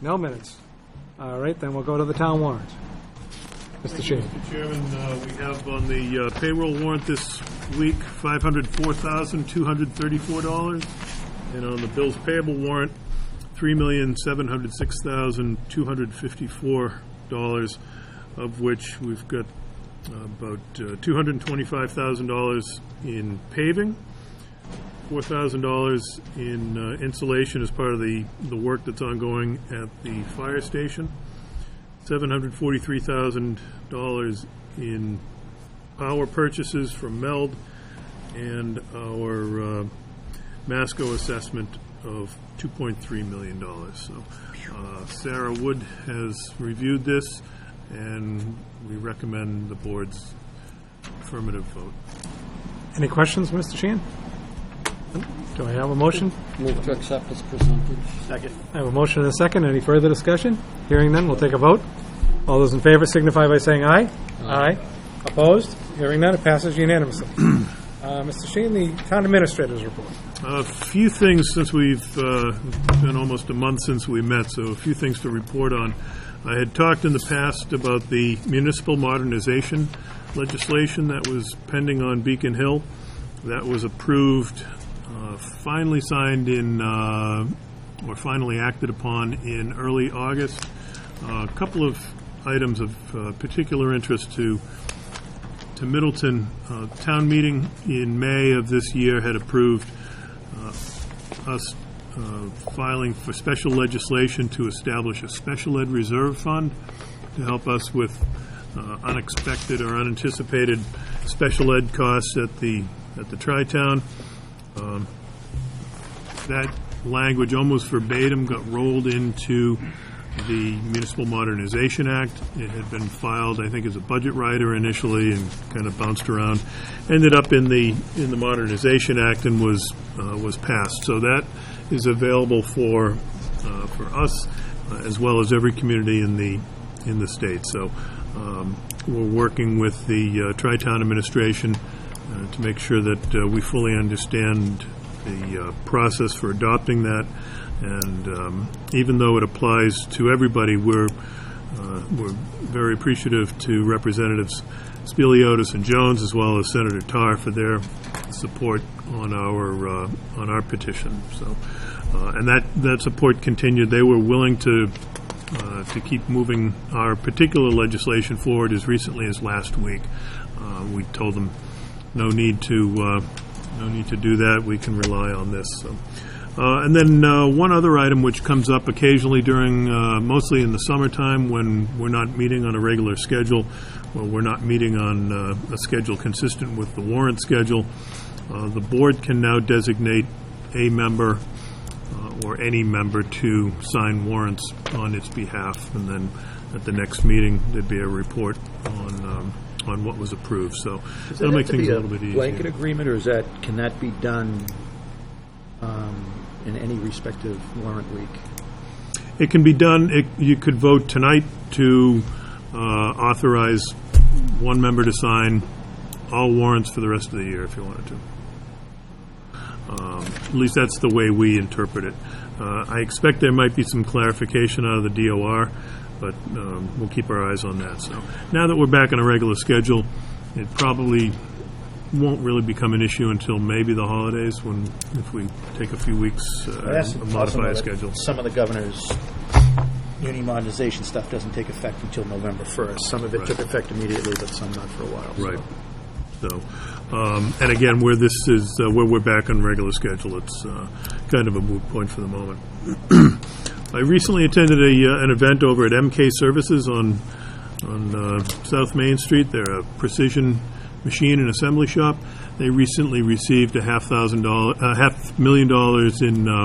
No minutes. All right, then we'll go to the town warrant. Mr. Shane. Mr. Chairman, we have on the payroll warrant this week $504,234, and on the bills payable warrant $3,706,254, of which we've got about $225,000 in paving, $4,000 in insulation as part of the work that's ongoing at the fire station, $743,000 in power purchases from Meld, and our Masco assessment of $2.3 million. So Sarah Wood has reviewed this, and we recommend the board's affirmative vote. Any questions, Mr. Sheehan? Do I have a motion? Move to accept as presented. Second. I have a motion and a second. Any further discussion? Hearing none, we'll take a vote. All those in favor signify by saying aye. Aye. Opposed? Hearing none, it passes unanimously. Mr. Sheehan, the town administrator's report. A few things since it's been almost a month since we met, so a few things to report on. I had talked in the past about the municipal modernization legislation that was pending on Beacon Hill. That was approved, finally signed in, or finally acted upon in early August. A couple of items of particular interest to Middleton. Town meeting in May of this year had approved us filing for special legislation to establish a special ed reserve fund to help us with unexpected or unanticipated special ed costs at the Tri-Town. That language almost verbatim got rolled into the Municipal Modernization Act. It had been filed, I think, as a budget rider initially and kind of bounced around. Ended up in the Modernization Act and was passed. So that is available for us as well as every community in the state. So we're working with the Tri-Town administration to make sure that we fully understand the process for adopting that. And even though it applies to everybody, we're very appreciative to Representatives Spiliotis and Jones, as well as Senator Tarr, for their support on our petition. So, and that support continued. They were willing to keep moving our particular legislation forward as recently as last week. We told them no need to do that. We can rely on this. So. And then one other item which comes up occasionally during, mostly in the summertime when we're not meeting on a regular schedule, or we're not meeting on a schedule consistent with the warrant schedule, the board can now designate a member or any member to sign warrants on its behalf, and then at the next meeting there'd be a report on what was approved. So that'll make things a little bit easier. Blanket agreement, or can that be done in any respective warrant week? It can be done. You could vote tonight to authorize one member to sign all warrants for the rest of the year if you wanted to. At least that's the way we interpret it. I expect there might be some clarification out of the DOR, but we'll keep our eyes on that. So now that we're back on a regular schedule, it probably won't really become an issue until maybe the holidays, if we take a few weeks and modify a schedule. Some of the governor's uni modernization stuff doesn't take effect until November 1st. Some of it took effect immediately, but some not for a while. Right. So, and again, where we're back on regular schedule, it's kind of a moot point for the moment. I recently attended an event over at MK Services on South Main Street. They're a precision machine and assembly shop. They recently received $500,000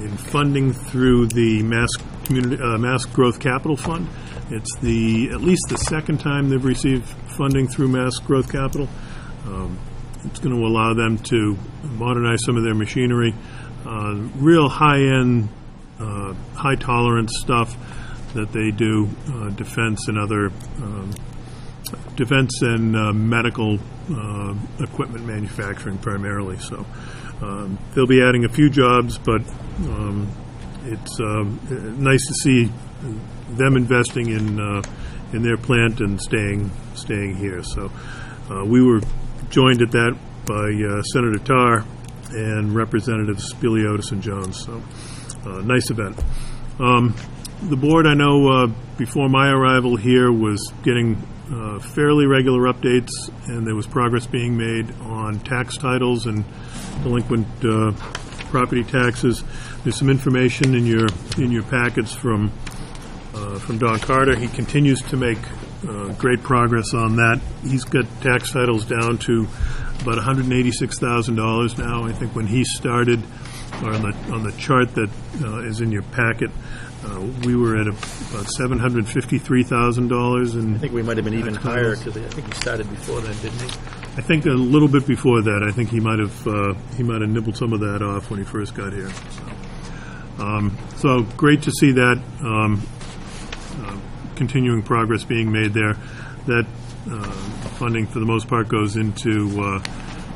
in funding through the Mass Growth Capital Fund. It's at least the second time they've received funding through Mass Growth Capital. It's going to allow them to modernize some of their machinery, real high-end, high-tolerance stuff that they do, defense and other defense and medical equipment manufacturing primarily. So they'll be adding a few jobs, but it's nice to see them investing in their plant and staying here. So we were joined at that by Senator Tarr and Representatives Spiliotis and Jones. So nice event. The board, I know, before my arrival here was getting fairly regular updates, and there was progress being made on tax titles and delinquent property taxes. There's some information in your packets from Don Carter. He continues to make great progress on that. He's got tax titles down to about $186,000 now. I think when he started, or on the chart that is in your packet, we were at about $753,000. And I think we might have been even higher, because I think he started before then, didn't he? I think a little bit before that. I think he might have nibbled some of that off when he first got here. So great to see that continuing progress being made there. That funding, for the most part, goes into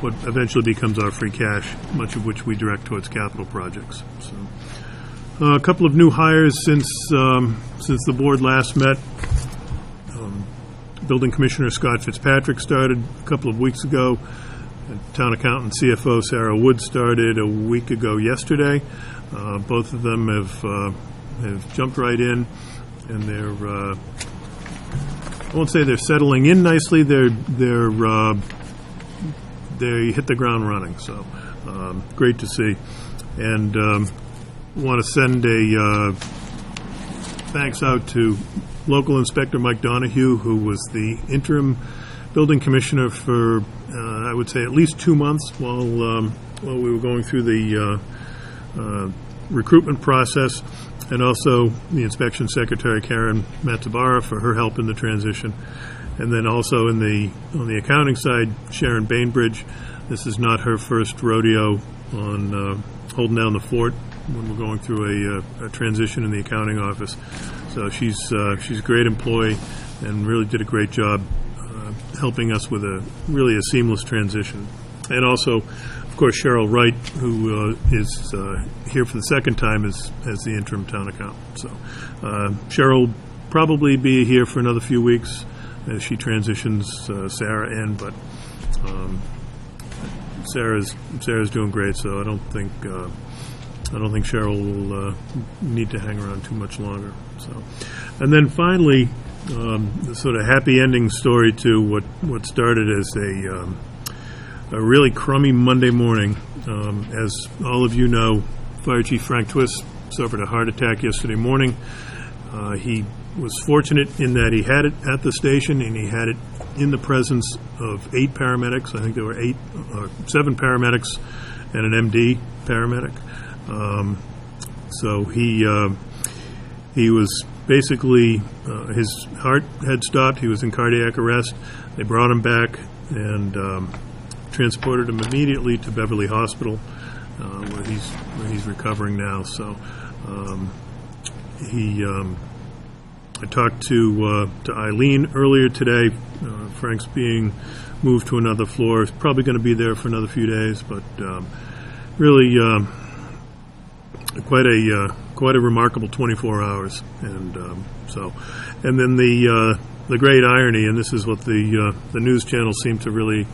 what eventually becomes our free cash, much of which we direct towards capital projects. So, a couple of new hires since the board last met. Building Commissioner Scott Fitzpatrick started a couple of weeks ago. Town Accountant CFO Sarah Wood started a week ago yesterday. Both of them have jumped right in, and they're I won't say they're settling in nicely. They hit the ground running. So great to see, and want to send a thanks out to local inspector Mike Donahue, who was the interim building commissioner for I would say at least 2 months while we were going through the recruitment process, and also the inspection secretary Karen Matsubara for her help in the transition, and then also on the accounting side, Sharon Bainbridge. This is not her first rodeo on holding down the fort when we're going through a transition in the accounting office. So she's a great employee and really did a great job helping us with a seamless transition. And also, of course, Cheryl Wright, who is here for the second time as the interim town accountant. So Cheryl will probably be here for another few weeks as she transitions Sarah in, but Sarah's doing great, so I don't think Cheryl will need to hang around too much longer. So, and then finally, the sort of happy ending story to what started as a really crummy Monday morning. As all of you know, Fire Chief Frank Twist suffered a heart attack yesterday morning. He was fortunate in that he had it at the station, and he had it in the presence of 8 paramedics. I think there were 7 paramedics and an MD paramedic. So he was basically, his heart had stopped. He was in cardiac arrest. They brought him back and transported him immediately to Beverly Hospital, where he's recovering now. So I talked to Eileen earlier today. Frank's being moved to another floor. He's probably going to be there for another few days, but really quite a remarkable 24 hours. And and then the great irony, and this is what the news channels seem to really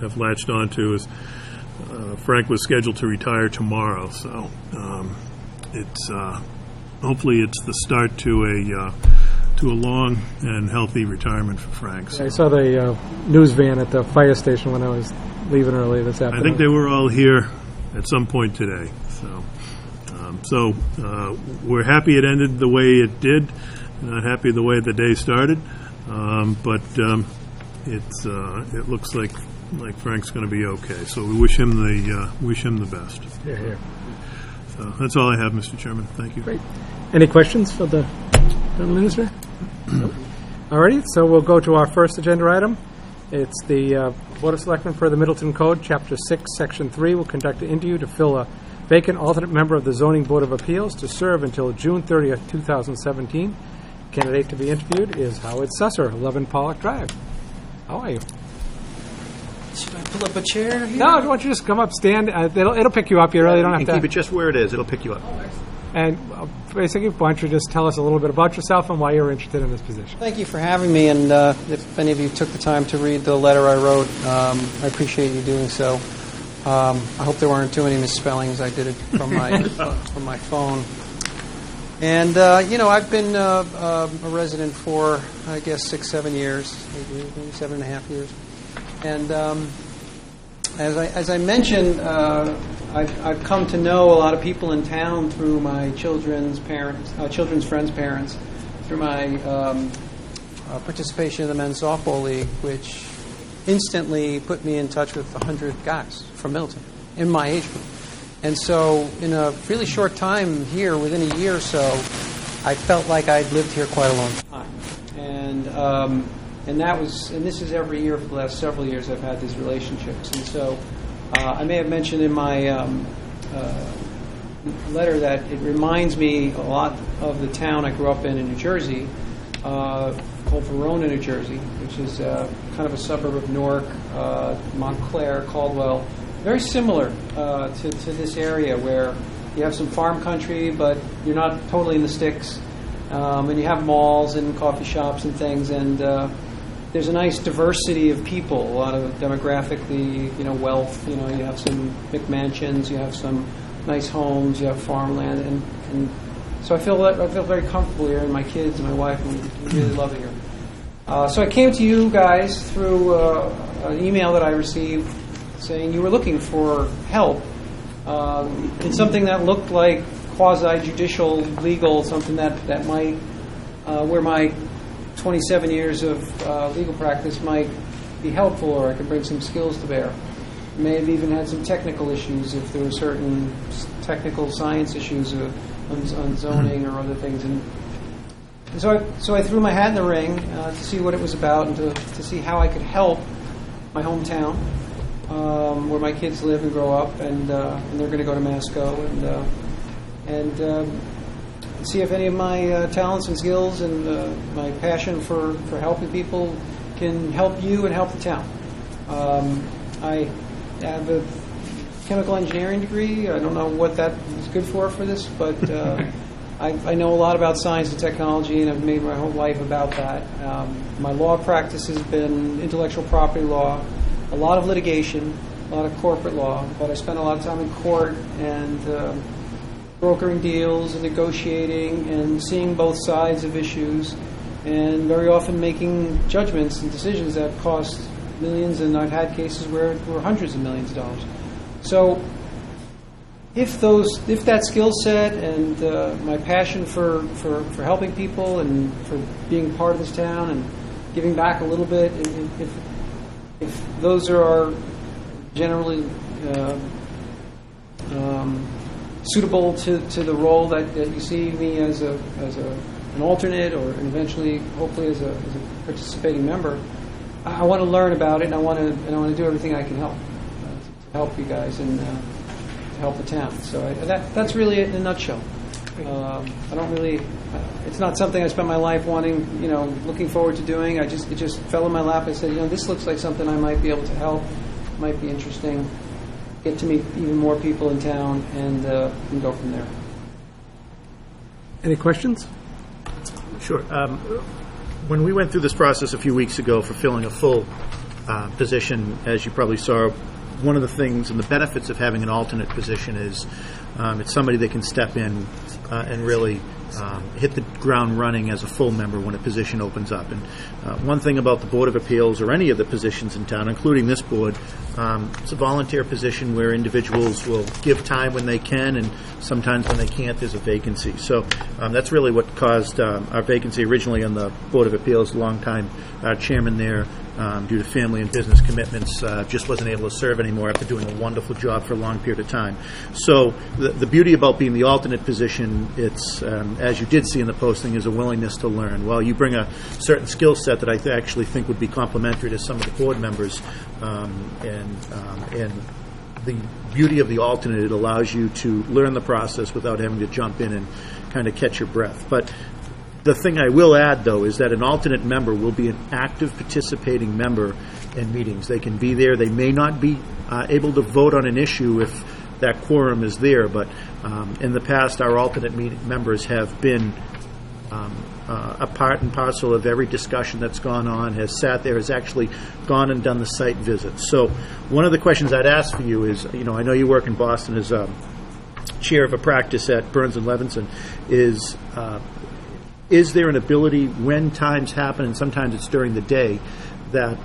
have latched onto, is Frank was scheduled to retire tomorrow. So it's hopefully it's the start to a long and healthy retirement for Frank. So I saw the news van at the fire station when I was leaving early this afternoon. I think they were all here at some point today. So we're happy it ended the way it did. Not happy the way the day started, but it looks like Frank's going to be okay. So we wish him the best. Here, here. So that's all I have, Mr. Chairman. Thank you. Great. Any questions for the Minister? No. All righty, so we'll go to our first agenda item. It's the Board of Selectmen for the Middleton Code, Chapter 6, Section 3, will conduct an interview to fill a vacant alternate member of the Zoning Board of Appeals to serve until June 30th, 2017. Candidate to be interviewed is Howard Susser, 11 Pollock Drive. How are you? Should I pull up a chair here? No, why don't you just come up, stand. It'll pick you up. You really don't have And to. keep it just where it is. It'll pick you up. And basically, why don't you just tell us a little bit about yourself and why you're interested in this position? Thank you for having me, and if any of you took the time to read the letter I wrote, I appreciate you doing so. I hope there weren't too many misspellings. I did it from my from my phone. And I've been a resident for, I guess, 6-7 years, maybe 7.5 years. And as I mentioned, I've come to know a lot of people in town through my children's friends' parents, through my participation in the men's softball league, which instantly put me in touch with 100 guys from Middleton in my age group. And so in a really short time here, within a year or so, I felt like I'd lived here quite a long time. And this is every year for the last several years I've had these relationships. And so I may have mentioned in my letter that it reminds me a lot of the town I grew up in New Jersey, called Verona, New Jersey, which is kind of a suburb of Newark, Montclair, Caldwell. Very similar to this area where you have some farm country, but you're not totally in the sticks. And you have malls and coffee shops and things, and there's a nice diversity of people, a lot of demographically, wealth. You have some big mansions, you have some nice homes, you have farmland, and so I feel very comfortable here, and my kids and my wife, and we really love it here. So I came to you guys through an email that I received saying you were looking for help in something that looked like quasi-judicial, legal, something that might, where my 27 years of legal practice might be helpful, or I could bring some skills to bear. May have even had some technical issues if there were certain technical science issues on zoning or other things. And so I threw my hat in the ring to see what it was about and to see how I could help my hometown, where my kids live and grow up, and they're going to go to Masco, and see if any of my talents and skills and my passion for helping people can help you and help the town. I have a chemical engineering degree. I don't know what that is good for this, but I know a lot about science and technology, and I've made my whole life about that. My law practice has been intellectual property law, a lot of litigation, a lot of corporate law, but I spent a lot of time in court and brokering deals and negotiating and seeing both sides of issues, and very often making judgments and decisions that cost millions, and I've had cases where it were hundreds of millions of dollars. So if that skill set and my passion for helping people and for being part of this town and giving back a little bit, if those are generally suitable to the role that you see me as an alternate, or eventually, hopefully, as a participating member, I want to learn about it, and I want to do everything I can to help you guys and to help the town. So that's really it in a nutshell. I don't really. It's not something I spent my life wanting, looking forward to doing. It just fell in my lap. I said, this looks like something I might be able to help. Might be interesting. Get to meet even more people in town, and go from there. Any questions? Sure. When we went through this process a few weeks ago for filling a full position, as you probably saw, one of the things and the benefits of having an alternate position is it's somebody that can step in and really hit the ground running as a full member when a position opens up. And one thing about the Board of Appeals, or any of the positions in town, including this board, it's a volunteer position where individuals will give time when they can, and sometimes when they can't, there's a vacancy. So that's really what caused our vacancy originally on the Board of Appeals. A long-time chairman there, due to family and business commitments, just wasn't able to serve anymore after doing a wonderful job for a long period of time. So the beauty about being the alternate position, it's, as you did see in the posting, is a willingness to learn. Well, you bring a certain skill set that I actually think would be complementary to some of the board members, and the beauty of the alternate, it allows you to learn the process without having to jump in and kind of catch your breath. But the thing I will add, though, is that an alternate member will be an active participating member in meetings. They can be there. They may not be able to vote on an issue if that quorum is there. But in the past, our alternate members have been a part and parcel of every discussion that's gone on, has sat there, has actually gone and done the site visits. So one of the questions I'd ask for you is, I know you work in Boston as chair of a practice at Burns and Levinson, is there an ability when times happen, and sometimes it's during the day, that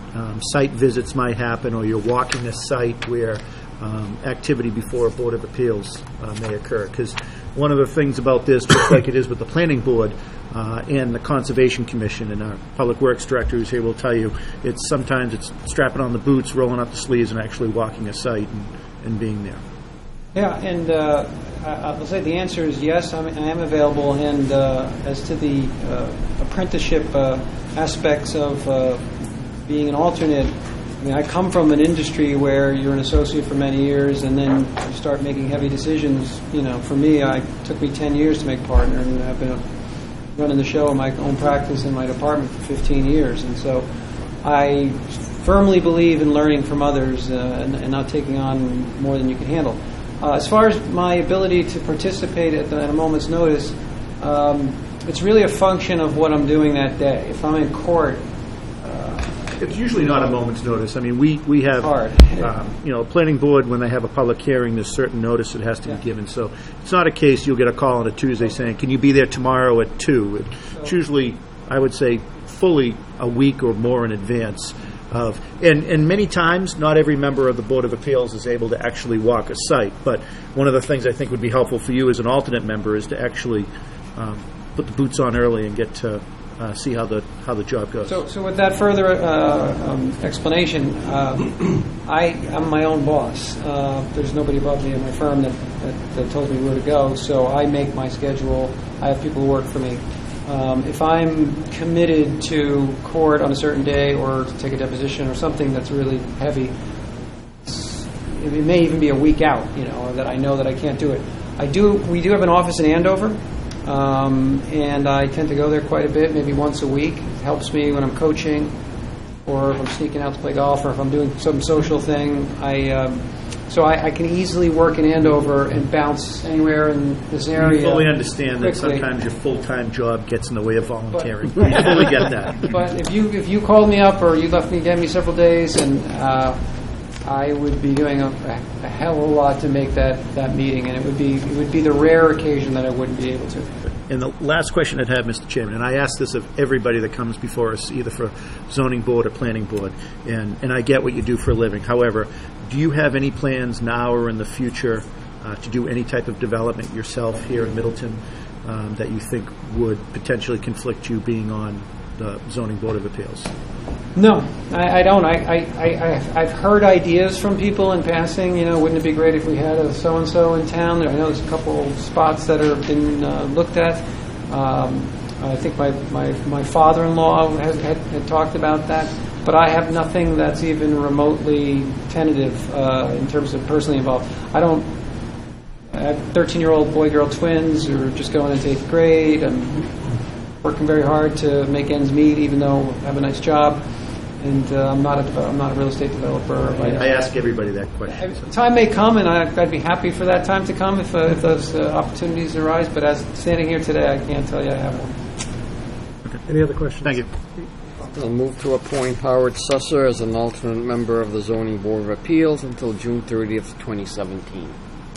site visits might happen, or you're walking a site where activity before a Board of Appeals may occur? Because one of the things about this, just like it is with the Planning Board and the Conservation Commission, and our Public Works Director who's here will tell you, sometimes it's strapping on the boots, rolling up the sleeves, and actually walking a site and being there. Yeah, and I'll say the answer is yes, I am available. And as to the apprenticeship aspects of being an alternate, I come from an industry where you're an associate for many years, and then you start making heavy decisions. For me, it took me 10 years to make partner, and I've been running the show in my own practice in my department for 15 years. And so I firmly believe in learning from others and not taking on more than you can handle. As far as my ability to participate at a moment's notice, it's really a function of what I'm doing that day. If I'm in court, it's usually not a moment's notice. I mean, we have, planning board, when they have a public hearing, there's certain notice that has to be given. So it's not a case you'll get a call on a Tuesday saying, can you be there tomorrow at 2? It's usually, I would say, fully a week or more in advance of. And many times, not every member of the Board of Appeals is able to actually walk a site. But one of the things I think would be helpful for you as an alternate member is to actually put the boots on early and get to see how the job goes. So with that further explanation, I'm my own boss. There's nobody above me in my firm that tells me where to go, so I make my schedule. I have people who work for me. If I'm committed to court on a certain day or to take a deposition or something that's really heavy, it may even be a week out, or that I know that I can't do it. We do have an office in Andover. And I tend to go there quite a bit, maybe once a week. It helps me when I'm coaching, or if I'm sneaking out to play golf, or if I'm doing some social thing. So I can easily work in Andover and bounce anywhere in this area. You fully understand quickly. That sometimes your full-time job gets in the way of volunteering. You fully get that. But if you called me up or you gave me several days, and I would be doing a hell of a lot to make that meeting, and it would be the rare occasion that I wouldn't be able to. And the last question I'd have, Mr. Chairman, and I ask this of everybody that comes before us, either for zoning board or planning board, and I get what you do for a living. However, do you have any plans now or in the future to do any type of development yourself here in Middleton that you think would potentially conflict you being on the Zoning Board of Appeals? No, I don't. I've heard ideas from people in passing. Wouldn't it be great if we had a so-and-so in town? I know there's a couple spots that have been looked at. I think my father-in-law had talked about that. But I have nothing that's even remotely tentative in terms of personally involved. I have 13-year-old boy-girl twins who are just going into 8th grade. I'm working very hard to make ends meet, even though I have a nice job. And I'm not a real estate developer. I ask everybody that question. Time may come, and I'd be happy for that time to come if those opportunities arise. But as standing here today, I can't tell you I have one. Okay. Any other questions? Thank you. I'll move to appoint Howard Susser as an alternate member of the Zoning Board of Appeals until June 30th, 2017.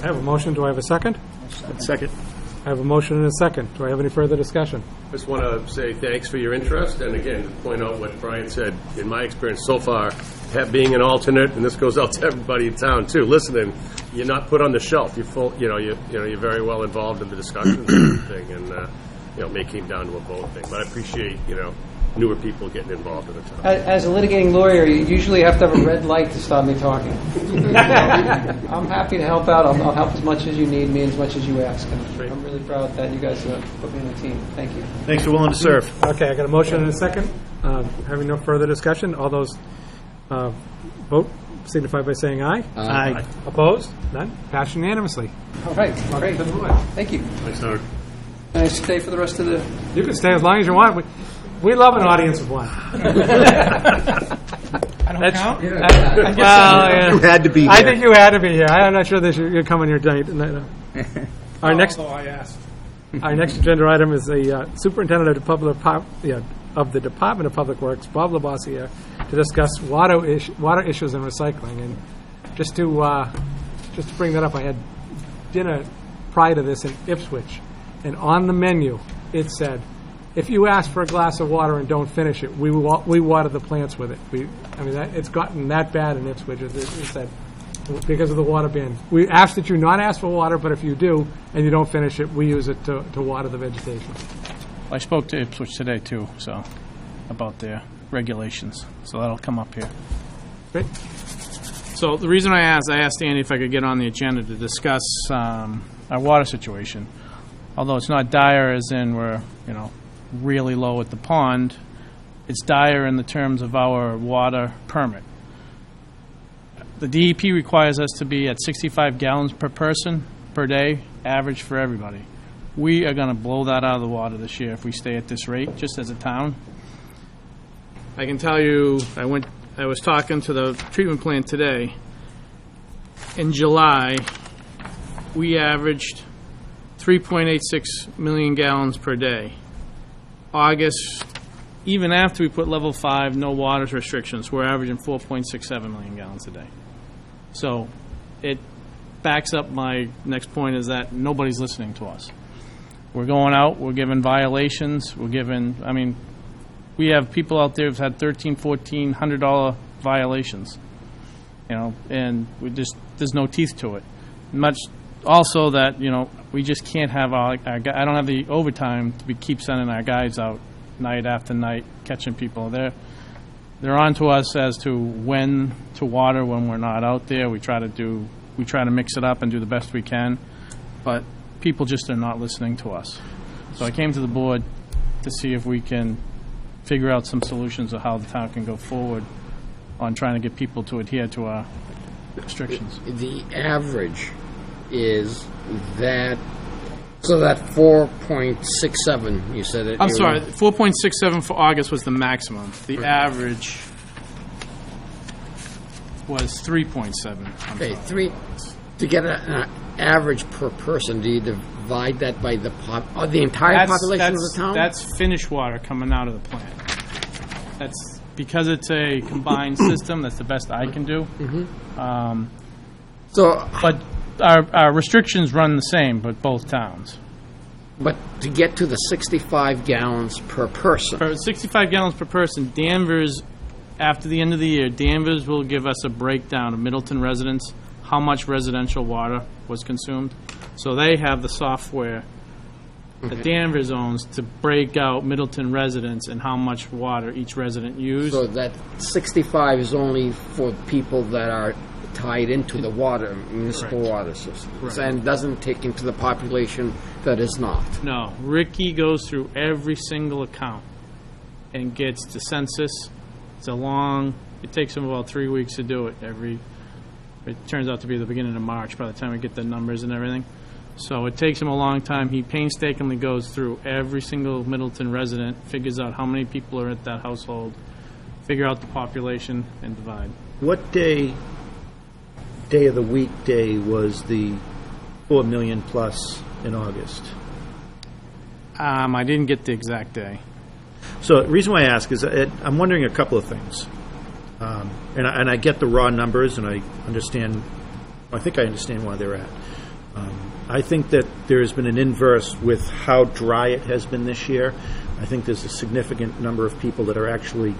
I have a motion. Do I have a second? Second. I have a motion and a second. Do I have any further discussion? I just want to say thanks for your interest, and again, to point out what Brian said. In my experience so far, being an alternate, and this goes out to everybody in town too, listening, you're not put on the shelf. You're full, you're very well involved in the discussions and everything, and it may came down to a vote thing. But I appreciate newer people getting involved in the town. As a litigating lawyer, you usually have to have a red light to stop me talking. I'm happy to help out. I'll help as much as you need me, as much as you ask. And I'm really proud that you guys put me on the team. Thank you. Thanks for willing to serve. Okay, I got a motion and a second. Having no further discussion, all those vote signify by saying aye. Aye. Opposed? None? Passed unanimously. All right, great. Thank you. Thanks, Howard. Can I stay for the rest of the... You can stay as long as you want. We love an audience of one. I don't count? You had to be I here. think you had to be here. I'm not sure that you're coming here tonight. Our next, I asked. our next agenda item is the Superintendent of the Department of Public Works, Bob Labasi, here to discuss water issues and recycling. And just to bring that up, I had dinner prior to this in Ipswich, and on the menu it said, if you ask for a glass of water and don't finish it, we water the plants with it. It's gotten that bad in Ipswich. It said, because of the water ban. We ask that you not ask for water, but if you do and you don't finish it, we use it to water the vegetation. I spoke to Ipswich today too, so about their regulations. So that'll come up here. Great. So the reason I asked Andy if I could get on the agenda to discuss our water situation. Although it's not dire as in we're, really low at the pond, it's dire in the terms of our water permit. The DEP requires us to be at 65 gallons per person per day, average for everybody. We are going to blow that out of the water this year if we stay at this rate, just as a town. I can tell you, I was talking to the treatment plant today. In July, we averaged 3.86 million gallons per day. August, even after we put level 5, no water restrictions, we're averaging 4.67 million gallons a day. So it backs up my next point is that nobody's listening to us. We're going out, we're giving violations, we have people out there who've had $1,300, $1,400 violations, and there's no teeth to it. Much also that, we just can't have I don't have the overtime to keep sending our guys out night after night, catching people. They're on to us as to when to water when we're not out there. We try to mix it up and do the best we can, but people just are not listening to us. So I came to the board to see if we can figure out some solutions of how the town can go forward on trying to get people to adhere to our restrictions. The average is that, so that 4.67, you said it. I'm sorry, 4.67 for August was the maximum. The average was 3.7. Okay, to get an average per person, do you divide that by the entire population of the town? That's finished water coming out of the plant. That's because it's a combined system. That's the best I can do. But our restrictions run the same, but both towns. But to get to the 65 gallons per person. For 65 gallons per person, Danvers, after the end of the year, Danvers will give us a breakdown of Middleton residents, how much residential water was consumed. So they have the software that Danvers owns to break out Middleton residents and how much water each resident used. So that 65 is only for people that are tied into the municipal water system. Correct. And doesn't take into the population that is not. No, Ricky goes through every single account and gets the census. It takes him about 3 weeks to do it. It turns out to be the beginning of March by the time we get the numbers and everything. So it takes him a long time. He painstakingly goes through every single Middleton resident, figures out how many people are at that household, figure out the population, and divide. What day of the weekday was the 4 million plus in August? I didn't get the exact day. So the reason why I ask is I'm wondering a couple of things. And I get the raw numbers, and I think I understand why they're at. I think that there has been an inverse with how dry it has been this year. I think there's a significant number of people that are actually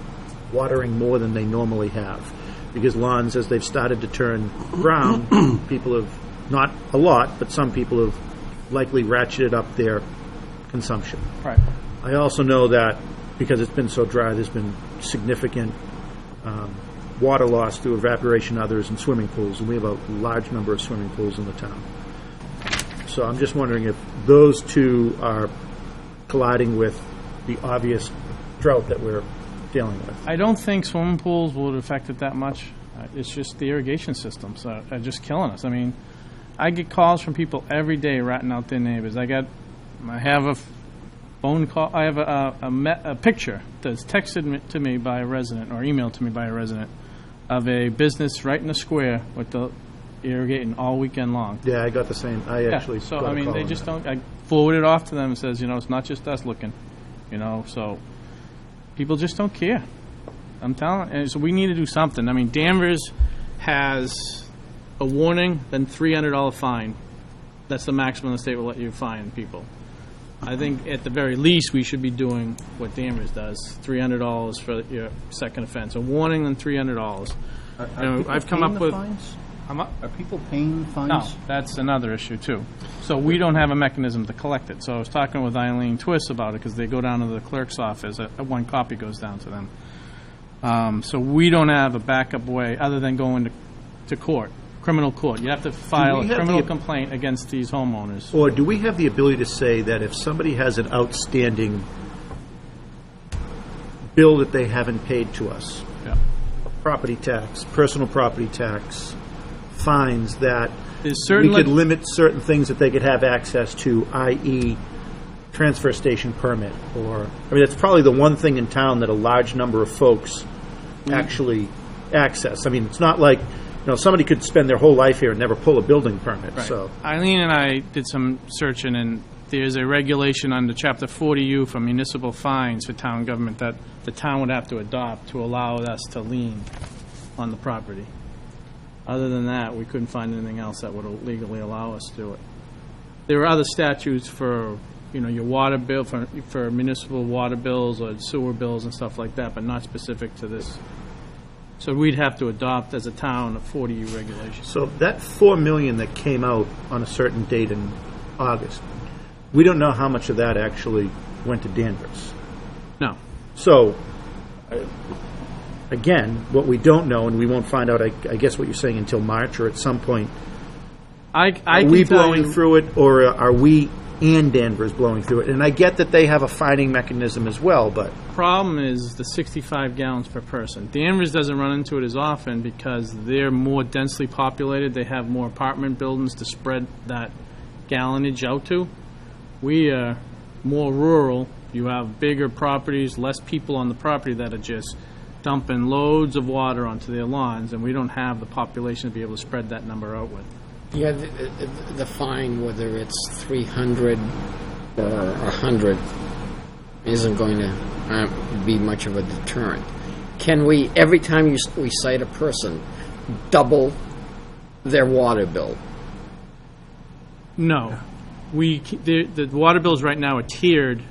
watering more than they normally have. Because lawns, as they've started to turn brown, people have, not a lot, but some people have likely ratcheted up their consumption. Right. I also know that because it's been so dry, there's been significant water loss through evaporation, others, and swimming pools, and we have a large number of swimming pools in the town. So I'm just wondering if those two are colliding with the obvious drought that we're dealing with. I don't think swimming pools would affect it that much. It's just the irrigation systems are just killing us. I get calls from people every day ratting out their neighbors. I have phone call. I have a picture that's texted to me by a resident or emailed to me by a resident of a business right in the square with the irrigating all weekend long. Yeah, I got the same. I actually So, got a I mean, call they on just that. don't, I forward it off to them and says, it's not just us looking, so people just don't care. I'm telling, and so we need to do something. I mean, Danvers has a warning, then $300 fine. That's the maximum the state will let you fine people. I think at the very least, we should be doing what Danvers does, $300 for your second offense. A warning, then $300. I've come up with... Are people paying the fines? No, that's another issue, too. So we don't have a mechanism to collect it. So I was talking with Eileen Twist about it, because they go down to the clerk's office, one copy goes down to them. So we don't have a backup way, other than going to court, criminal court. You have to file a have criminal the- complaint against these homeowners. Or do we have the ability to say that if somebody has an outstanding bill that they haven't paid to us, Yeah. property tax, personal property tax, fines, that There's we certain could limit certain things that they could have access to, i.e. transfer station permit, or, I mean, that's probably the one thing in town that a large number of folks actually access. I mean, it's not like, somebody could spend their whole life here and never pull a building permit, so. Eileen and I did some searching, and there's a regulation under Chapter 40U for municipal fines for town government that the town would have to adopt to allow us to lien on the property. Other than that, we couldn't find anything else that would legally allow us to do it. There are other statutes for, your water bill, for municipal water bills or sewer bills and stuff like that, but not specific to this. So we'd have to adopt, as a town, a 40U regulation. So that $4 million that came out on a certain date in August, we don't know how much of that actually went to Danvers. No. So, again, what we don't know, and we won't find out, I guess what you're saying, until March or at some point, I are can we tell blowing you, through it, or are we and Danvers blowing through it? And I get that they have a fining mechanism as well, but problem is the 65 gallons per person. Danvers doesn't run into it as often because they're more densely populated. They have more apartment buildings to spread that gallonage out to. We are more rural. You have bigger properties, less people on the property that are just dumping loads of water onto their lawns, and we don't have the population to be able to spread that number out with. Yeah, the fine, whether it's 300 or 100, isn't going to be much of a deterrent. Can we, every time we cite a person, double their water bill? No. The water bills right now are tiered.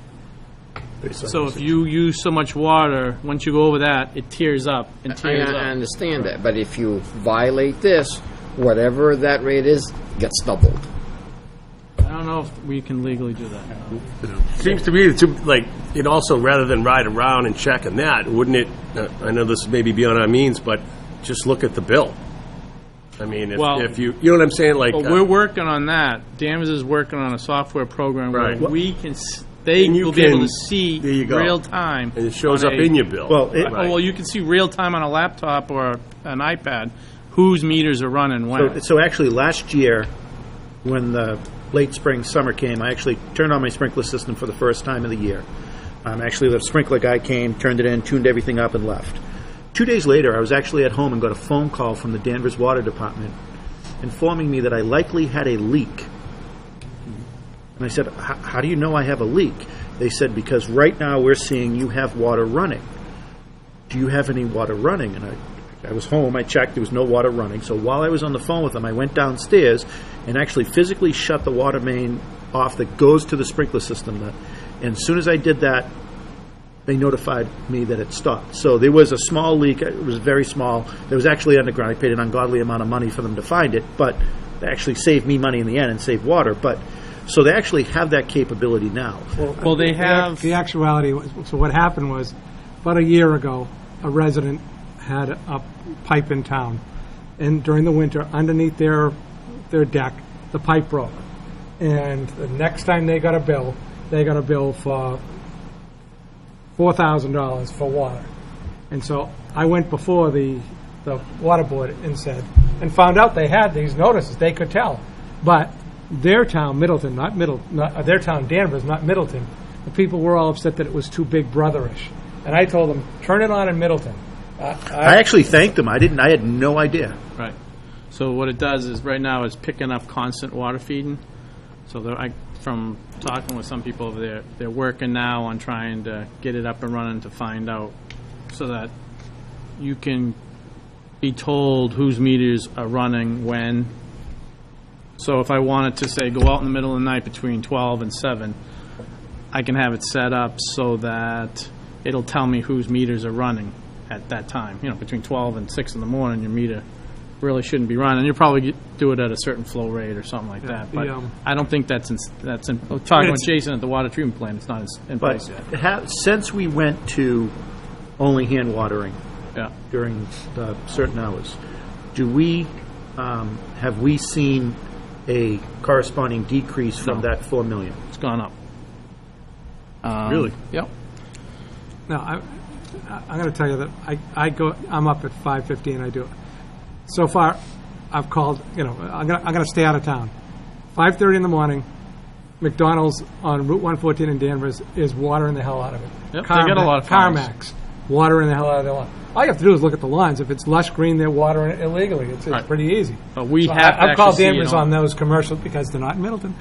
So if you use so much water, once you go over that, it tiers up and tiers I up. understand that, but if you violate this, whatever that rate is, gets doubled. I don't know if we can legally do that. Seems to me it also, rather than ride around and checking that, wouldn't it? I know this may be beyond our means, but just look at the bill. I mean, if you know what I'm saying, like But we're working on that. Danvers is working on a software program Right. where we can. They And you will be able can- to see there you go. real time. and it shows on up a- in your bill. Well, Well, you can see real time on a laptop or an iPad whose meters are running when. So actually, last year, when the late spring, summer came, I actually turned on my sprinkler system for the first time of the year. Actually, the sprinkler guy came, turned it in, tuned everything up, and left. 2 days later, I was actually at home and got a phone call from the Danvers Water Department informing me that I likely had a leak. And I said, how do you know I have a leak? They said, because right now we're seeing you have water running. Do you have any water running? And I was home, I checked, there was no water running. So while I was on the phone with them, I went downstairs and actually physically shut the water main off that goes to the sprinkler system. And as soon as I did that, they notified me that it stopped. So there was a small leak. It was very small. It was actually underground. I paid an ungodly amount of money for them to find it, but they actually saved me money in the end and saved water. But so they actually have that capability now. Well, they have. The actuality was, so what happened was, about a year ago, a resident had a pipe in town, and during the winter, underneath their deck, the pipe broke. And the next time they got a bill for $4,000 for water. And so I went before the water board and found out they had these notices. They could tell. But their town, Middleton, their town, Danvers, not Middleton, the people were all upset that it was too big brotherish. And I told them, turn it on in Middleton. I actually thanked them. I had no idea. Right. So what it does is right now it's picking up constant water feeding. So from talking with some people over there, they're working now on trying to get it up and running to find out so that you can be told whose meters are running when. So if I wanted to say go out in the middle of the night between 12 and 7, I can have it set up so that it'll tell me whose meters are running at that time. You know, between 12 and 6 in the morning, your meter really shouldn't be running. You'll probably do it at a certain flow rate or something like that. But I don't think that's talking with Jason at the water treatment plant. It's not in place yet. Since we went to only hand watering Yeah. during certain hours, have we seen a corresponding decrease from No. that 4 million? It's gone up. Really? Yep. No, I'm going to tell you that I'm up at 5:50 and I do it. So far, I've called, I'm going to stay out of town. 5:30 in the morning, McDonald's on Route 114 in Danvers is watering the hell out of it. Yep, they got a lot of farms. CarMax, watering the hell out of their lawn. All you have to do is look at the lines. If it's lush green, they're watering it illegally. It's Right. pretty easy. But we So have to I've called actually see it Danvers on- on those commercials because they're not in Middleton.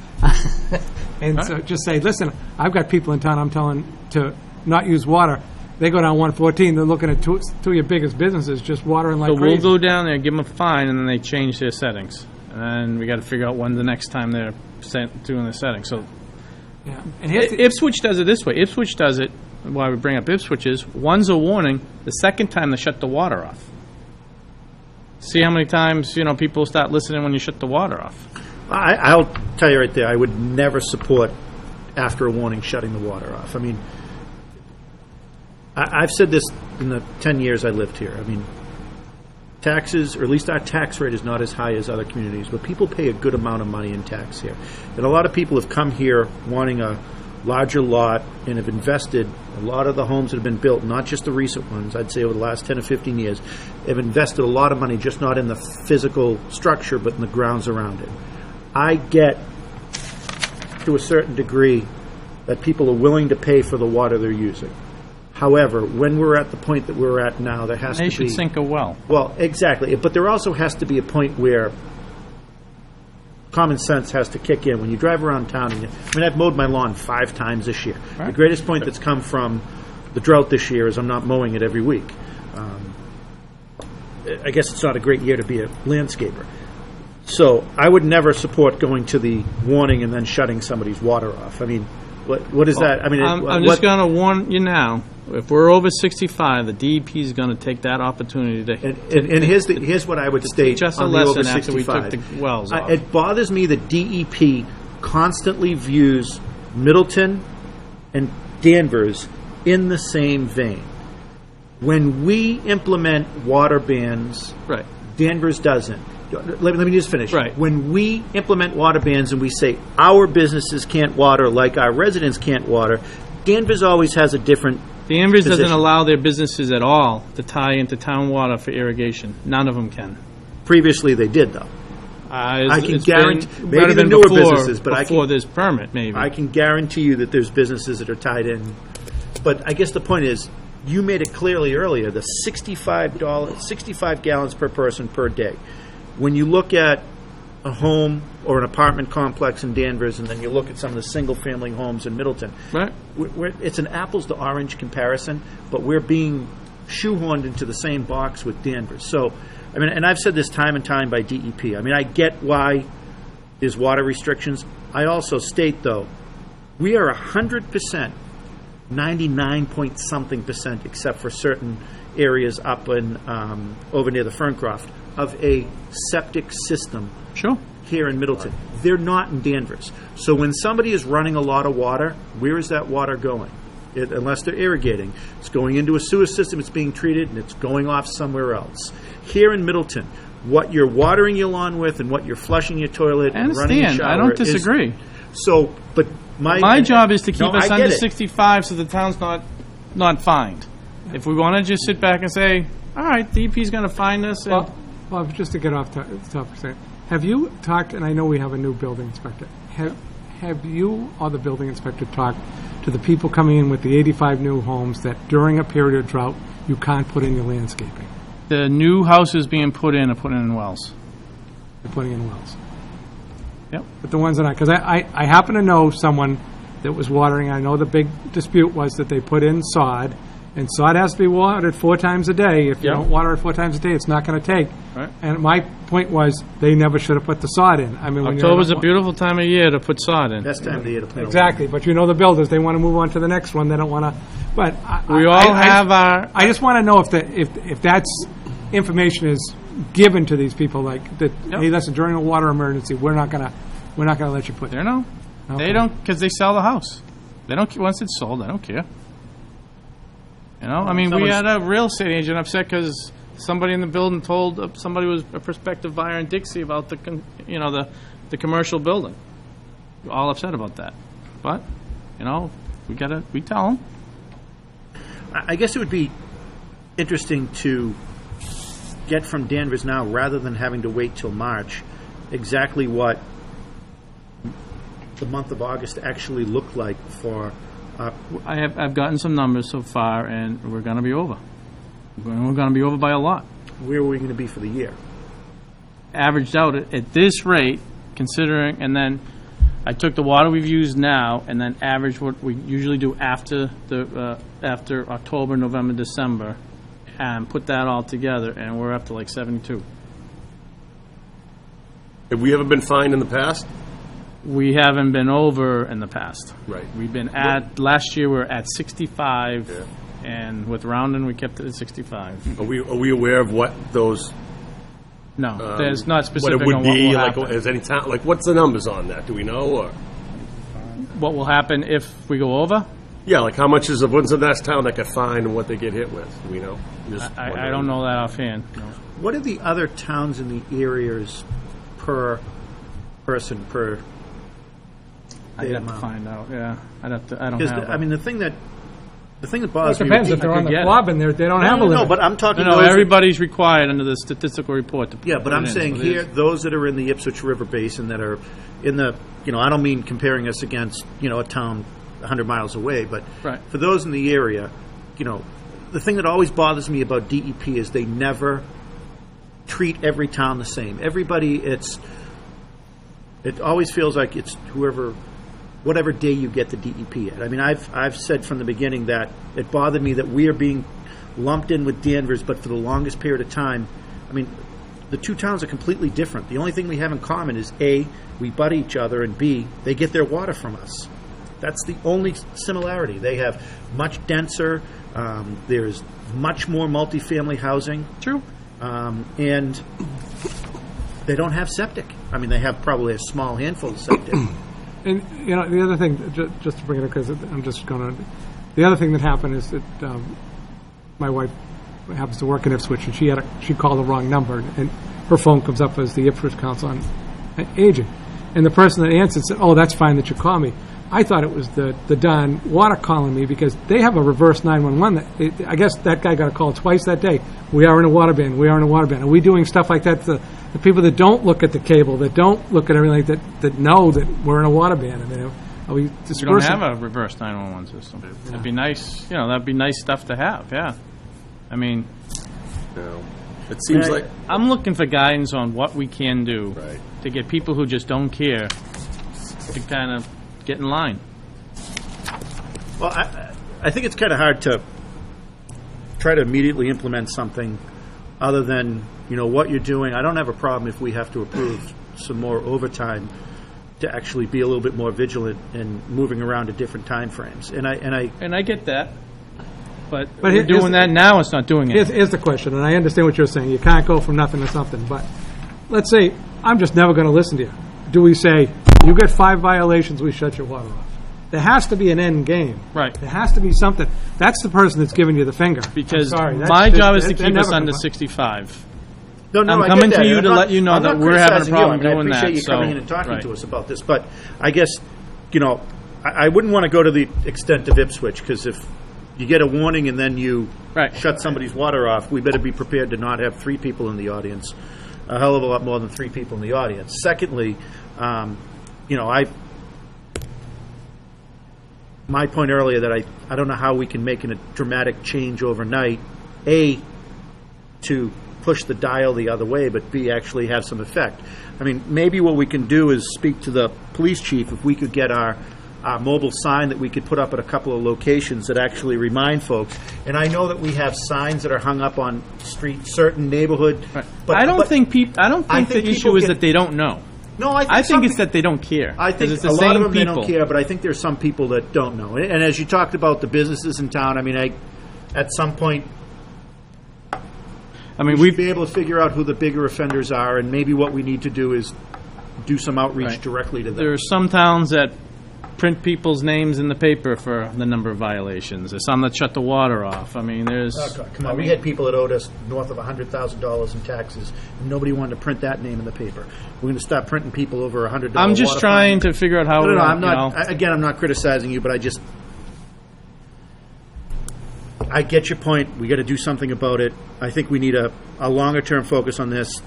And so just say, listen, I've got people in town I'm telling to not use water. They go down 114, they're looking at two of your biggest businesses just watering like So crazy. we'll go down there, give them a fine, and then they change their settings. And we got to figure out when the next time they're doing the settings. So Yeah. And here's the, Ipswich does it this way. Ipswich does it, why we bring up Ipswich is, one's a warning, the second time they shut the water off. See how many times, people start listening when you shut the water off. I'll tell you right there, I would never support, after a warning, shutting the water off. I mean, I've said this in the 10 years I lived here. I mean, taxes, or at least our tax rate is not as high as other communities, but people pay a good amount of money in tax here. And a lot of people have come here wanting a larger lot and have invested. A lot of the homes that have been built, not just the recent ones, I'd say over the last 10 or 15 years, have invested a lot of money just not in the physical structure, but in the grounds around it. I get, to a certain degree, that people are willing to pay for the water they're using. However, when we're at the point that we're at now, there has They to be... should sink a well. Well, exactly. But there also has to be a point where common sense has to kick in. When you drive around town, I've mowed my lawn 5 times this year. Right. The greatest point that's come from the drought this year is I'm not mowing it every week. I guess it's not a great year to be a landscaper. So I would never support going to the warning and then shutting somebody's water off. I mean, what is that? I mean, I'm just going to warn you now. If we're over 65, the DEP is going to take that opportunity to And here's what I would state teach us a on the over lesson after we 65. took the wells off. It bothers me that DEP constantly views Middleton and Danvers in the same vein. When we implement water bans, Right. Danvers doesn't. Let me just finish. Right. When we implement water bans and we say our businesses can't water like our residents can't water, Danvers always has a different Danvers doesn't position. allow their businesses at all to tie into town water for irrigation. None of them can. Previously they did, though. I can guarantee- maybe might have the been newer before, businesses, but I before can- this permit, maybe. I can guarantee you that there's businesses that are tied in. But I guess the point is, you made it clearly earlier, the $65 gallons per person per day. When you look at a home or an apartment complex in Danvers, and then you look at some of the single-family homes in Middleton, Right. it's an apples to orange comparison, but we're being shoehorned into the same box with Danvers. So, I mean, and I've said this time and time by DEP. I mean, I get why there's water restrictions. I also state, though, we are 100%, 99-point-something%, except for certain areas up in over near the Ferncroft, of a septic system Sure. here in Middleton. They're not in Danvers. So when somebody is running a lot of water, where is that water going? Unless they're irrigating. It's going into a sewer system, it's being treated, and it's going off somewhere else. Here in Middleton, what you're watering your lawn with and what you're flushing your toilet I and running your understand. shower I don't is- disagree. So, but My job is to keep No, us I under get it. 65 so the town's not fined. If we want to just sit back and say, all right, DEP's going to fine us, and Bob, just to get off the topic, have you talked, and I know we have a new building inspector, have you or the building inspector talked to the people coming in with the 85 new homes that during a period of drought, you can't put in your landscaping? The new houses being put in are put in wells. You're putting in wells. Yep. But the ones that because I happen to know someone that was watering. I know the big dispute was that they put in sod, and sod has to be watered 4 times a day. If you Yep. don't water it 4 times a day, it's not going to take. Right. And my point was they never should have put the sod in. I mean, when you're October's a not- beautiful time of year to put sod in. Best time of the year to plant. Exactly, but you know the builders, they want to move on to the next one. They don't want to. But We all have our. I just want to know if that's information is given to these people, like that. Yep. Hey, listen, during a water emergency, we're not gonna let you put. They know. Okay. They don't, because they sell the house. They don't. Once it's sold, they don't care. You know, I mean, we Someone's- had a real estate agent upset because somebody in the building told somebody who was a prospective buyer in Dixie about the commercial building. We're all upset about that, but we tell them. I guess it would be interesting to get from Danvers now, rather than having to wait till March, exactly what the month of August actually looked like for. I've gotten some numbers so far, and we're going to be over. We're going to be over by a lot. Where are we going to be for the year? Averaged out at this rate, considering, and then I took the water we've used now, and then averaged what we usually do after October, November, December, and put that all together, and we're up to like 72. Have we ever been fined in the past? We haven't been over in the past. Right. We've been last year we were at 65, and with rounding we kept it at 65. Are we aware of what those? No, there's not What specific it would on what be will like? happen. Is any town like? What's the numbers on that? Do we know? Or What will happen if we go over? yeah, like how much is when's the last town that got fined and what they get hit with? Do we know? Just I wondering. don't know that offhand. No. What are the other towns in the areas per person per? I'd data have to amount? find out. Yeah, I'd have to. I don't Because have. I mean, the thing that Well, bothers it me. depends with if they're on the get it. club and they don't have a limit. No, but I'm talking. no, those that- everybody's required under the statistical report to put Yeah, but it I'm in, saying so it here, is. those that are in the Ipswich River Basin that are in the, I don't mean comparing us against, a town 100 miles away, but Right. for those in the area, the thing that always bothers me about DEP is they never treat every town the same. Everybody, it always feels like it's whatever day you get the DEP at. I mean, I've said from the beginning that it bothered me that we are being lumped in with Danvers, but for the longest period of time, I mean, the two towns are completely different. The only thing we have in common is A, we butt each other, and B, they get their water from us. That's the only similarity. They have much denser, there's much more multifamily housing, True. and they don't have septic. I mean, they have probably a small handful of septic. And the other thing, just to bring it up, because I'm just going to. The other thing that happened is that my wife happens to work in Ipswich, and she called the wrong number, and her phone comes up as the Ipswich Council on Aging, and the person that answered said, "Oh, that's fine that you call me." I thought it was the Don Water calling me because they have a reverse 911. I guess that guy got a call twice that day. We are in a water ban. We are in a water ban. Are we doing stuff like that? The people that don't look at the cable, that don't look at everything like that know that we're in a water ban. I mean, are we We dispersing? don't have a reverse 911 system. That'd be nice. That'd be nice stuff to have. Yeah. I mean, No. It seems like I'm looking for guidance on what we can do Right. to get people who just don't care to kind of get in line. Well, I think it's kind of hard to try to immediately implement something other than, what you're doing. I don't have a problem if we have to approve some more overtime to actually be a little bit more vigilant in moving around to different time frames. And And I get that. But But we're doing that now, it's not doing it. Here's the question, and I understand what you're saying. You can't go from nothing to something. But let's say I'm just never going to listen to you. Do we say, you get 5 violations, we shut your water off? There has to be an end game. Right. There has to be something. That's the person that's giving you the finger. Because I'm sorry, my job is to that keep us never under come up. 65. No, I'm I coming get to that. you I'm to not- let you know I'm that not we're having a criticizing problem you. I mean, doing I appreciate that, you coming so- in and talking right. to us about this. But I guess, I wouldn't want to go to the extent of Ipswich, because if you get a warning and then you Right. shut somebody's water off, we better be prepared to not have 3 people in the audience, a hell of a lot more than 3 people in the audience. Secondly, my point earlier that I don't know how we can make a dramatic change overnight, A, to push the dial the other way, but B, actually have some effect. I mean, maybe what we can do is speak to the police chief, if we could get our mobile sign that we could put up at a couple of locations that actually remind folks. And I know that we have signs that are hung up on certain neighborhood. But I don't think the issue people is get- that they don't know. No, I think it's that they don't care. I think it's a the lot of same them they people. don't care, but I think there's some people that don't know. And as you talked about the businesses in town, I mean, at some point I mean, we we've should be able to figure out who the bigger offenders are, and maybe what we need to do is do some outreach Right. directly to them. there are some towns that print people's names in the paper for the number of violations. There's some that shut the water off. I mean, there's. Oh, God, come on, we had people that owed us north of $100,000 in taxes, and nobody wanted to print that name in the paper. We're going to stop printing people over $100. I'm just water trying fine. to figure out how. No, we, I'm you not. know, Again, I'm not criticizing you, but I get your point. We got to do something about it. I think we need a longer term focus on this,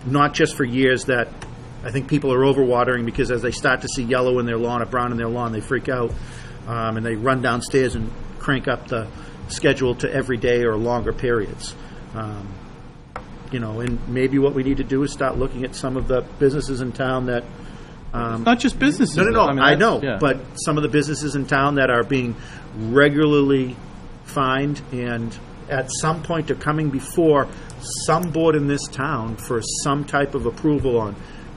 not just for years that I think people are overwatering, because as they start to see yellow in their lawn or brown in their lawn, they freak out, and they run downstairs and crank up the schedule to every day or longer periods. And maybe what we need to do is start looking at some of the businesses in town that. not just businesses. No, though. I, mean, I that's- know, yeah. but some of the businesses in town that are being regularly fined and at some point are coming before some board in this town for some type of approval on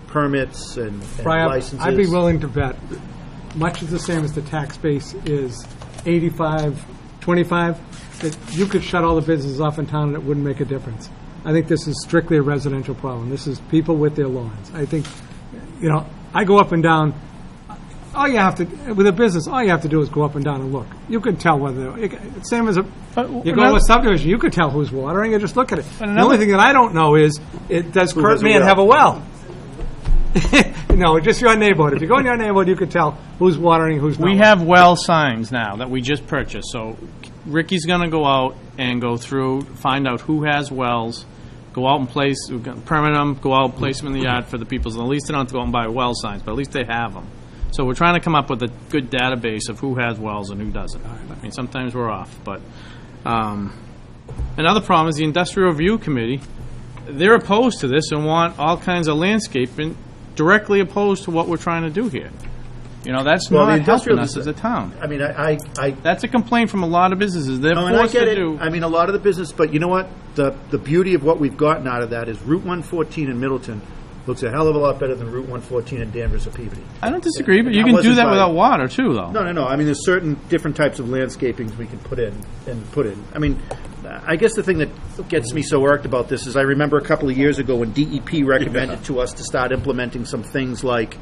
permits and Brian, licenses. I'd be willing to bet, much the same as the tax base is 85-25, that you could shut all the businesses off in town and it wouldn't make a difference. I think this is strictly a residential problem. This is people with their lawns. I think, I go up and down. All you have to, with a business, all you have to do is go up and down and look. You can tell whether, same as you go to another- a subdivision, you could tell who's watering, you just look at it. The another- only thing that I don't know is, does Kurt has a Mann well? have a well? No, just your neighborhood. If you go in your neighborhood, you can tell who's watering, who's not. We have well signs now that we just purchased. So Ricky's going to go out and go through, find out who has wells, go out and place, permit them, go out and place them in the yard for the people. So at least they don't have to go out and buy well signs, but at least they have them. So we're trying to come up with a good database of who has wells and who doesn't. I mean, sometimes we're off, but another problem is the Industrial Review Committee. They're opposed to this and want all kinds of landscaping directly opposed to what we're trying to do here. That's Well, the not industrial helping us as a town. I mean, I That's a complaint from a lot of businesses. They're No, and I forced get to it. do. I mean, a lot of the business, but you know what? The beauty of what we've gotten out of that is Route 114 in Middleton looks a hell of a lot better than Route 114 in Danvers or Peabody. I don't disagree, but you That can do wasn't that by- without water too, though. No. I mean, there's certain different types of landscapings we can put in. I mean, I guess the thing that gets me so irked about this is I remember a couple of years ago when DEP recommended to us to start implementing some things like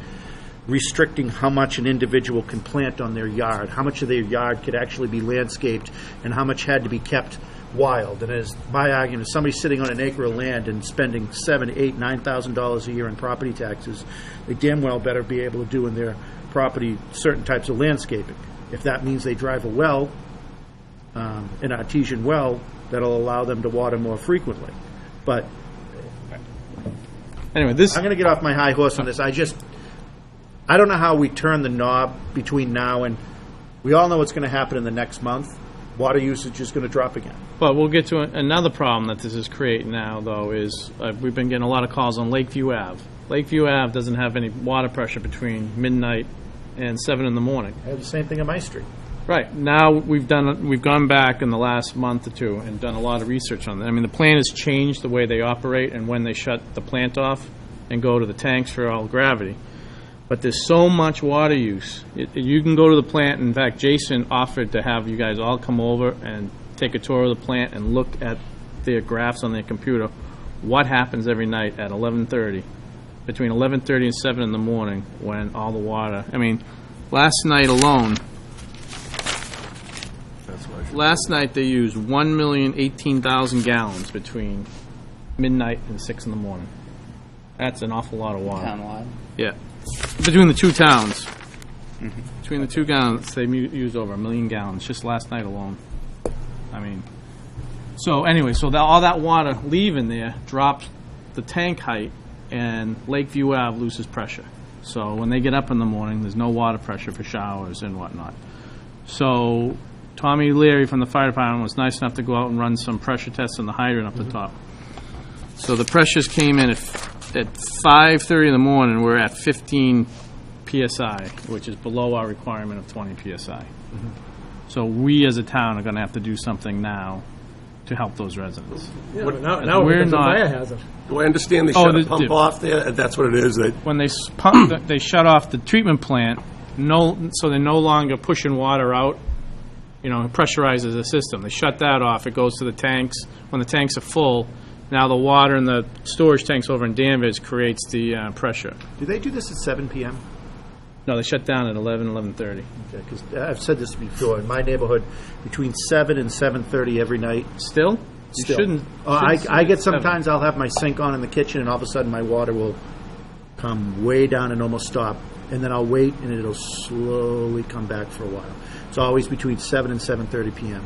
restricting how much an individual can plant on their yard, how much of their yard could actually be landscaped, and how much had to be kept wild. And as my argument is, somebody sitting on an acre of land and spending $7,000, $8,000, $9,000 a year in property taxes, they damn well better be able to do in their property certain types of landscaping. If that means they drive a well, an artesian well, that'll allow them to water more frequently. But Anyway, this I'm going to get off my high horse on this. I don't know how we turn the knob between now and, we all know what's going to happen in the next month. Water usage is going to drop again. But we'll get to another problem that this is creating now, though, is we've been getting a lot of calls on Lakeview Ave. Lakeview Ave doesn't have any water pressure between midnight and 7 in the morning. I have the same thing on my street. Right. Now we've gone back in the last month or two and done a lot of research on that. I mean, the plant has changed the way they operate and when they shut the plant off and go to the tanks for all gravity. But there's so much water use. You can go to the plant. In fact, Jason offered to have you guys all come over and take a tour of the plant and look at their graphs on their computer. What happens every night at 11:30, between 11:30 and 7 in the morning, when all the water. I mean, last night alone. Last night they used 1,018,000 gallons between midnight and 6 in the morning. That's an awful lot of water. Townwide. Yeah. Between the two towns. Between the two towns, they used over 1 million gallons just last night alone. I mean, so anyway, so all that water leaving there drops the tank height, and Lakeview Ave loses pressure. So when they get up in the morning, there's no water pressure for showers and whatnot. So Tommy Leary from the fire department was nice enough to go out and run some pressure tests on the hydrant up the top. So the pressures came in at 5:30 in the morning. We're at 15 PSI, which is below our requirement of 20 PSI. So we as a town are going to have to do something now to help those residents. Yeah, but now we're it becomes a not- biohazard. Do I understand they Oh, shut a they pump do. off there? That's what it is? They- When they pump, they shut off the treatment plant, so they're no longer pushing water out, it pressurizes the system. They shut that off, it goes to the tanks. When the tanks are full, now the water in the storage tanks over in Danvers creates the pressure. Do they do this at 7 p.m.? No, they shut down at 11:30. Okay, because I've said this before. In my neighborhood, between 7 and 7:30 every night. Still? You Still. shouldn't. I shouldn't get sit at 7. sometimes I'll have my sink on in the kitchen, and all of a sudden my water will come way down and almost stop, and then I'll wait, and it'll slowly come back for a while. It's always between 7 and 7:30 p.m.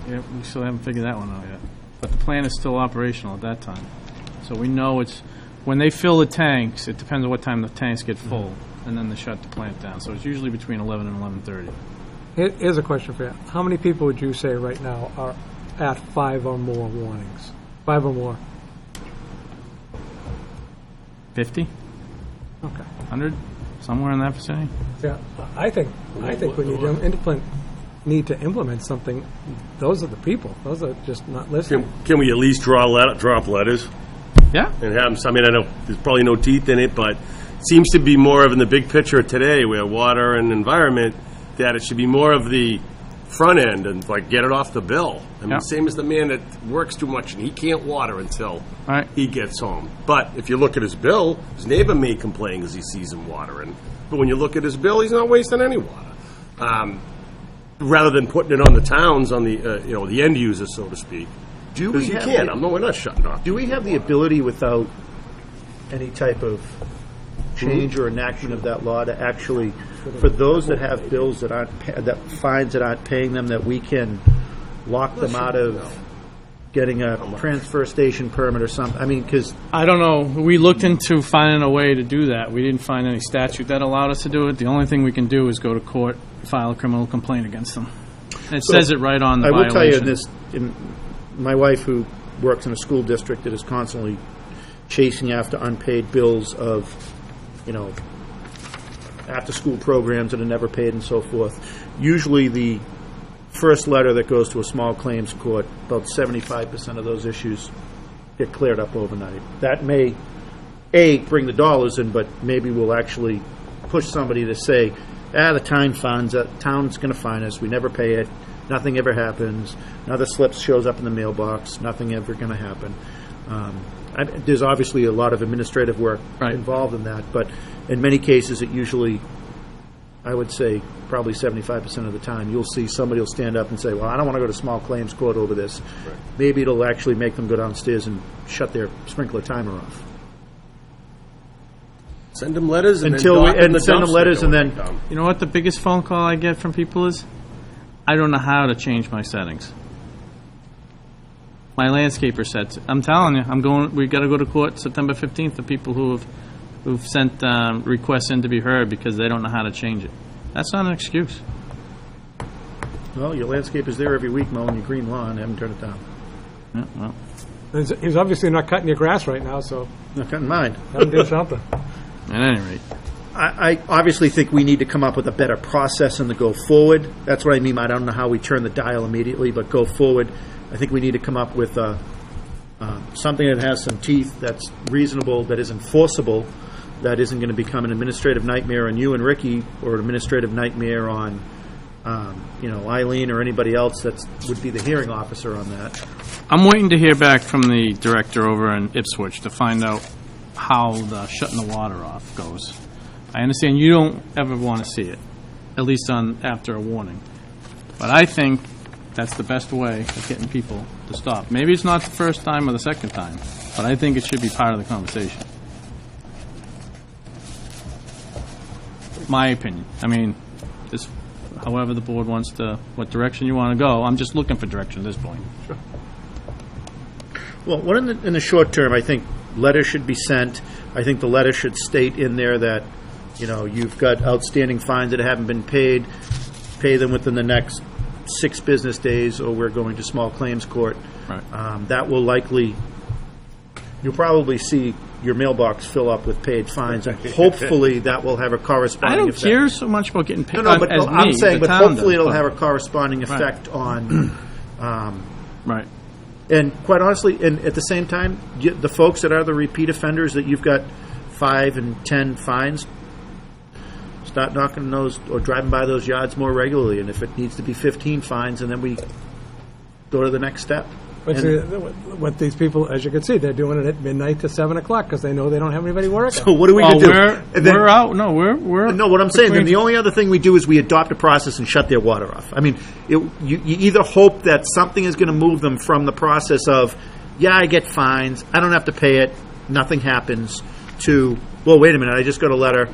Yeah, we still haven't figured that one out yet. But the plant is still operational at that time. So we know it's, when they fill the tanks, it depends on what time the tanks get full, and then they shut the plant down. So it's usually between 11 and 11:30. Here's a question for you. How many people would you say right now are at 5 or more warnings? 5 or more? 50? Okay. 100? Somewhere in that vicinity? Yeah, I think we need to implement something. Those are the people. Those are just not listening. Can we at least drop letters Yeah. and have them? I mean, I know there's probably no teeth in it, but it seems to be more of in the big picture today, where water and environment, that it should be more of the front end and like get it off the bill. I mean, Yeah. same as the man that works too much and he can't water until All right. he gets home. But if you look at his bill, his neighbor may complain as he sees him watering. But when you look at his bill, he's not wasting any water. Rather than putting it on the towns, on the the end user, so to speak. Do Because we you have can't. We're not shutting off. Do we have the ability, without any type of change or enactment of that law, to actually, for those that have bills that aren't, that fines that aren't paying them, that we can lock them out of getting a transfer station permit or something? I mean, because I don't know. We looked into finding a way to do that. We didn't find any statute that allowed us to do it. The only thing we can do is go to court, file a criminal complaint against them. And it says it right on the I will violation. tell you this, my wife, who works in a school district that is constantly chasing after unpaid bills of, after-school programs that are never paid and so forth. Usually the first letter that goes to a small claims court, about 75% of those issues get cleared up overnight. That may, bring the dollars in, but maybe we'll actually push somebody to say, the town's going to fine us, we never pay it, nothing ever happens, another slip shows up in the mailbox, nothing ever going to happen. There's obviously a lot of administrative work Right. involved in that, but in many cases, it usually, I would say, probably 75% of the time, you'll see somebody will stand up and say, well, I don't want to go to small claims court over this. Right. Maybe it'll actually make them go downstairs and shut their sprinkler timer off. Send them letters and Until then we- dock in and the send them dumpster letters and when then- they come. You know what the biggest phone call I get from people is? I don't know how to change my settings. My landscaper said, I'm telling you, we got to go to court September 15th, the people who've sent requests in to be heard because they don't know how to change it. That's not an excuse. Well, your landscaper's there every week mowing your green lawn, haven't turned it down. Yeah, well, He's obviously not cutting your grass right now, so Not cutting mine. have him do something. at any rate. I obviously think we need to come up with a better process and to go forward. That's what I mean. I don't know how we turn the dial immediately, but go forward. I think we need to come up with something that has some teeth, that's reasonable, that is enforceable, that isn't going to become an administrative nightmare on you and Ricky, or an administrative nightmare on Eileen or anybody else that would be the hearing officer on that. I'm waiting to hear back from the director over in Ipswich to find out how the shutting the water off goes. I understand you don't ever want to see it, at least after a warning. But I think that's the best way of getting people to stop. Maybe it's not the first time or the second time, but I think it should be part of the conversation. My opinion. I mean, just however the board wants to, what direction you want to go. I'm just looking for direction at this point. Well, in the short term, I think letters should be sent. I think the letter should state in there that, you've got outstanding fines that haven't been paid. pay them within the next 6 business days, or we're going to small claims court. Right. That will likely, you'll probably see your mailbox fill up with paid fines, and hopefully that will have a I corresponding don't effect. care so much about getting paid. No, but as I'm me, saying, the but town hopefully does, it'll but- have a corresponding effect on, Right. and quite honestly, and at the same time, the folks that are the repeat offenders that you've got 5 and 10 fines, start knocking on those or driving by those yards more regularly. And if it needs to be 15 fines, and then we go to the next step. But And- see, what these people, as you can see, they're doing it at midnight to 7 o'clock because they know they don't have anybody working. So what are we Well, going to do? we're And then- we're out. No, we're. No, what I'm saying, then between- the only other thing we do is we adopt a process and shut their water off. I mean, you either hope that something is going to move them from the process of, yeah, I get fines, I don't have to pay it, nothing happens, to, well, wait a minute, I just got a letter,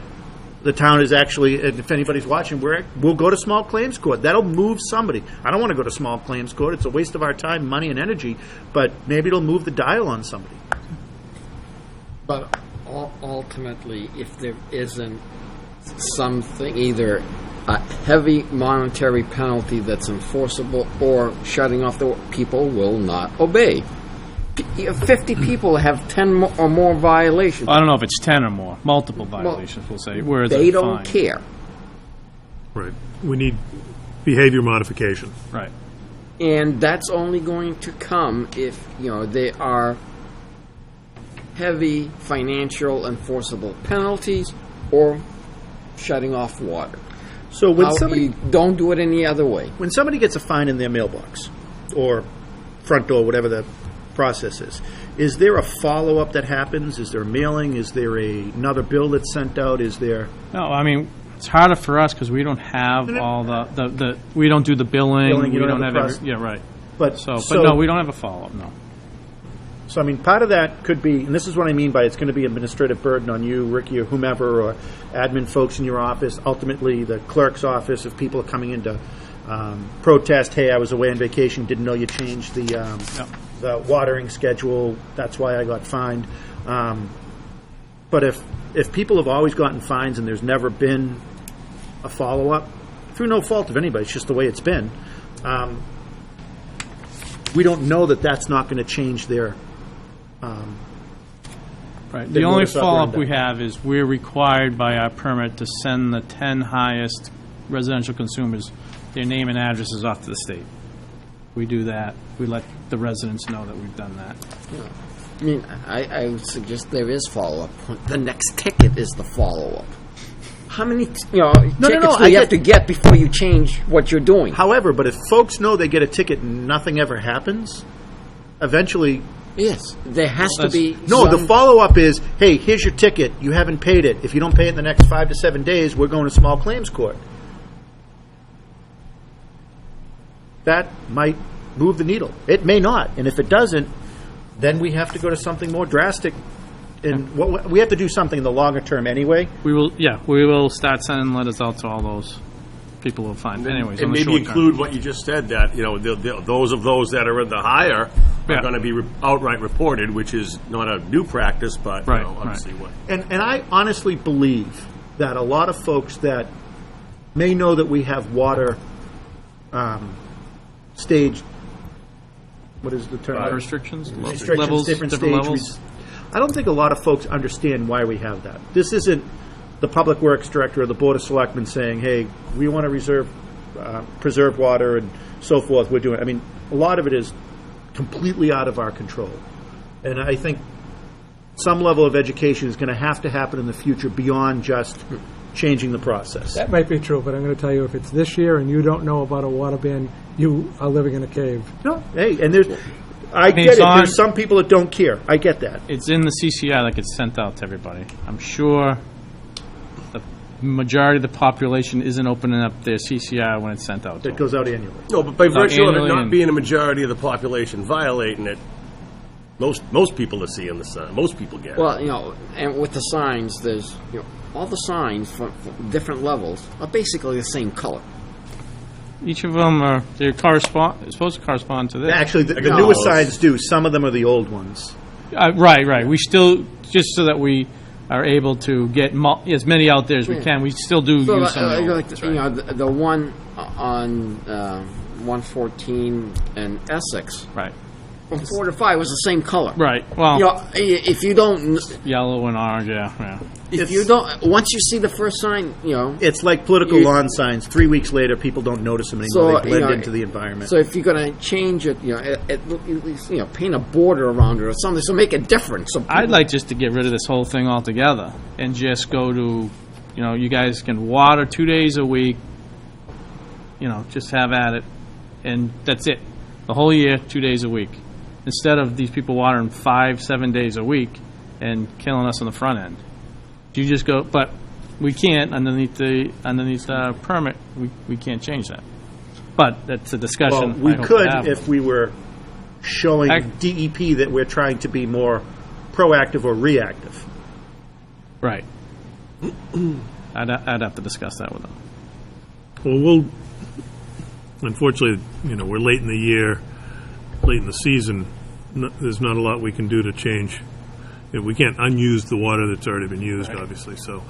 the town is actually, and if anybody's watching, we'll go to small claims court. That'll move somebody. I don't want to go to small claims court. It's a waste of our time, money, and energy, but maybe it'll move the dial on somebody. But ultimately, if there isn't something, either a heavy monetary penalty that's enforceable or shutting off the people will not obey. 50 people have 10 or more violations. I don't know if it's 10 or more, multiple violations. We'll say. Whereas They a don't fine. care. Right. We need behavior modification. Right. And that's only going to come if, there are heavy financial enforceable penalties or shutting off water. So when You somebody don't do it any other way. when somebody gets a fine in their mailbox or front door, whatever the process is there a follow-up that happens? Is there a mailing? Is there another bill that's sent out? Is there... No, I mean, it's harder for us because we don't have all the we don't do the billing. Billing, you we don't don't have have the every, yeah, right. But, But no, we don't have a follow-up, no. So, I mean, part of that could be, and this is what I mean by it's going to be administrative burden on you, Ricky, or whomever, or admin folks in your office, ultimately the clerk's office, if people are coming in to protest, hey, I was away on vacation, didn't know you changed the watering schedule, that's why I got fined. But if people have always gotten fines and there's never been a follow-up, through no fault of anybody, it's just the way it's been, we don't know that that's not going to change their... Right. They The only notice follow-up operandi. we have is we're required by our permit to send the 10 highest residential consumers their name and addresses off to the state. We do that. We let the residents know that we've done that. I mean, I would suggest there is follow-up. The next ticket is the follow-up. How many tickets do I you have to get before you change what you're doing? However, but if folks know they get a ticket and nothing ever happens, eventually... Yes, there has to be No, the some- follow-up is, hey, here's your ticket. You haven't paid it. If you don't pay it in the next 5 to 7 days, we're going to small claims court. That might move the needle. It may not. And if it doesn't, then we have to go to something more drastic. And we have to do something in the longer term anyway. We will start sending letters out to all those people who find. Anyways, And on the maybe short term. include what you just said, that, those that are in the higher Yeah. are going to be outright reported, which is not a new practice, but, Right, obviously what. And I honestly believe that a lot of folks that may know that we have water stage, what is the term? restrictions, Restrictions, levels, different different stage. levels. I don't think a lot of folks understand why we have that. This isn't the Public Works Director or the Board of Selectmen saying, hey, we want to preserve water and so forth. We're doing. I mean, a lot of it is completely out of our control. And I think some level of education is going to have to happen in the future beyond just changing the process. That might be true, but I'm going to tell you, if it's this year and you don't know about a water ban, you are living in a cave. No, hey, and there's, I mean, get it's it. on- There's some people that don't care. I get that. It's in the CCI that gets sent out to everybody. I'm sure the majority of the population isn't opening up their CCI when it's sent out to That them. goes out annually. No, but by virtue of it annually not and- being a majority of the population violating it, most people are seeing the sign. Most people get it. Well, and with the signs, there's, all the signs from different levels are basically the same color. Each of them they're supposed to correspond to this. Actually, the No. newest signs do. Some of them are the old ones. Right. We still, just so that we are able to get as many out there as we can, we still do So, use some of the old like, ones, right. the one on 114 and Essex, Right. from 4 to 5 was the same color. Right. Well, You know, if you don't, yellow and orange, yeah. if you don't, once you see the first sign, you know. It's like political You- lawn signs. 3 weeks later, people don't notice them So, anymore. They blend you know, into the environment. So if you're going to change it, you know, at least, you know, paint a border around it or something, so make it different. So I'd like just to get rid of this whole thing altogether and just go to, you know, you guys can water 2 days a week, you know, just have at it, and that's it. The whole year, 2 days a week. Instead of these people watering 5-7 days a week and killing us on the front end. You just go, but we can't underneath the permit, we can't change that. But that's a discussion. Well, we I hope to could have. if we were showing I- DEP that we're trying to be more proactive or reactive. Right. I'd have to discuss that with them. Well, unfortunately, you know, we're late in the year, late in the season. There's not a lot we can do to change. You know, we can't unuse the water that's already been used, obviously. So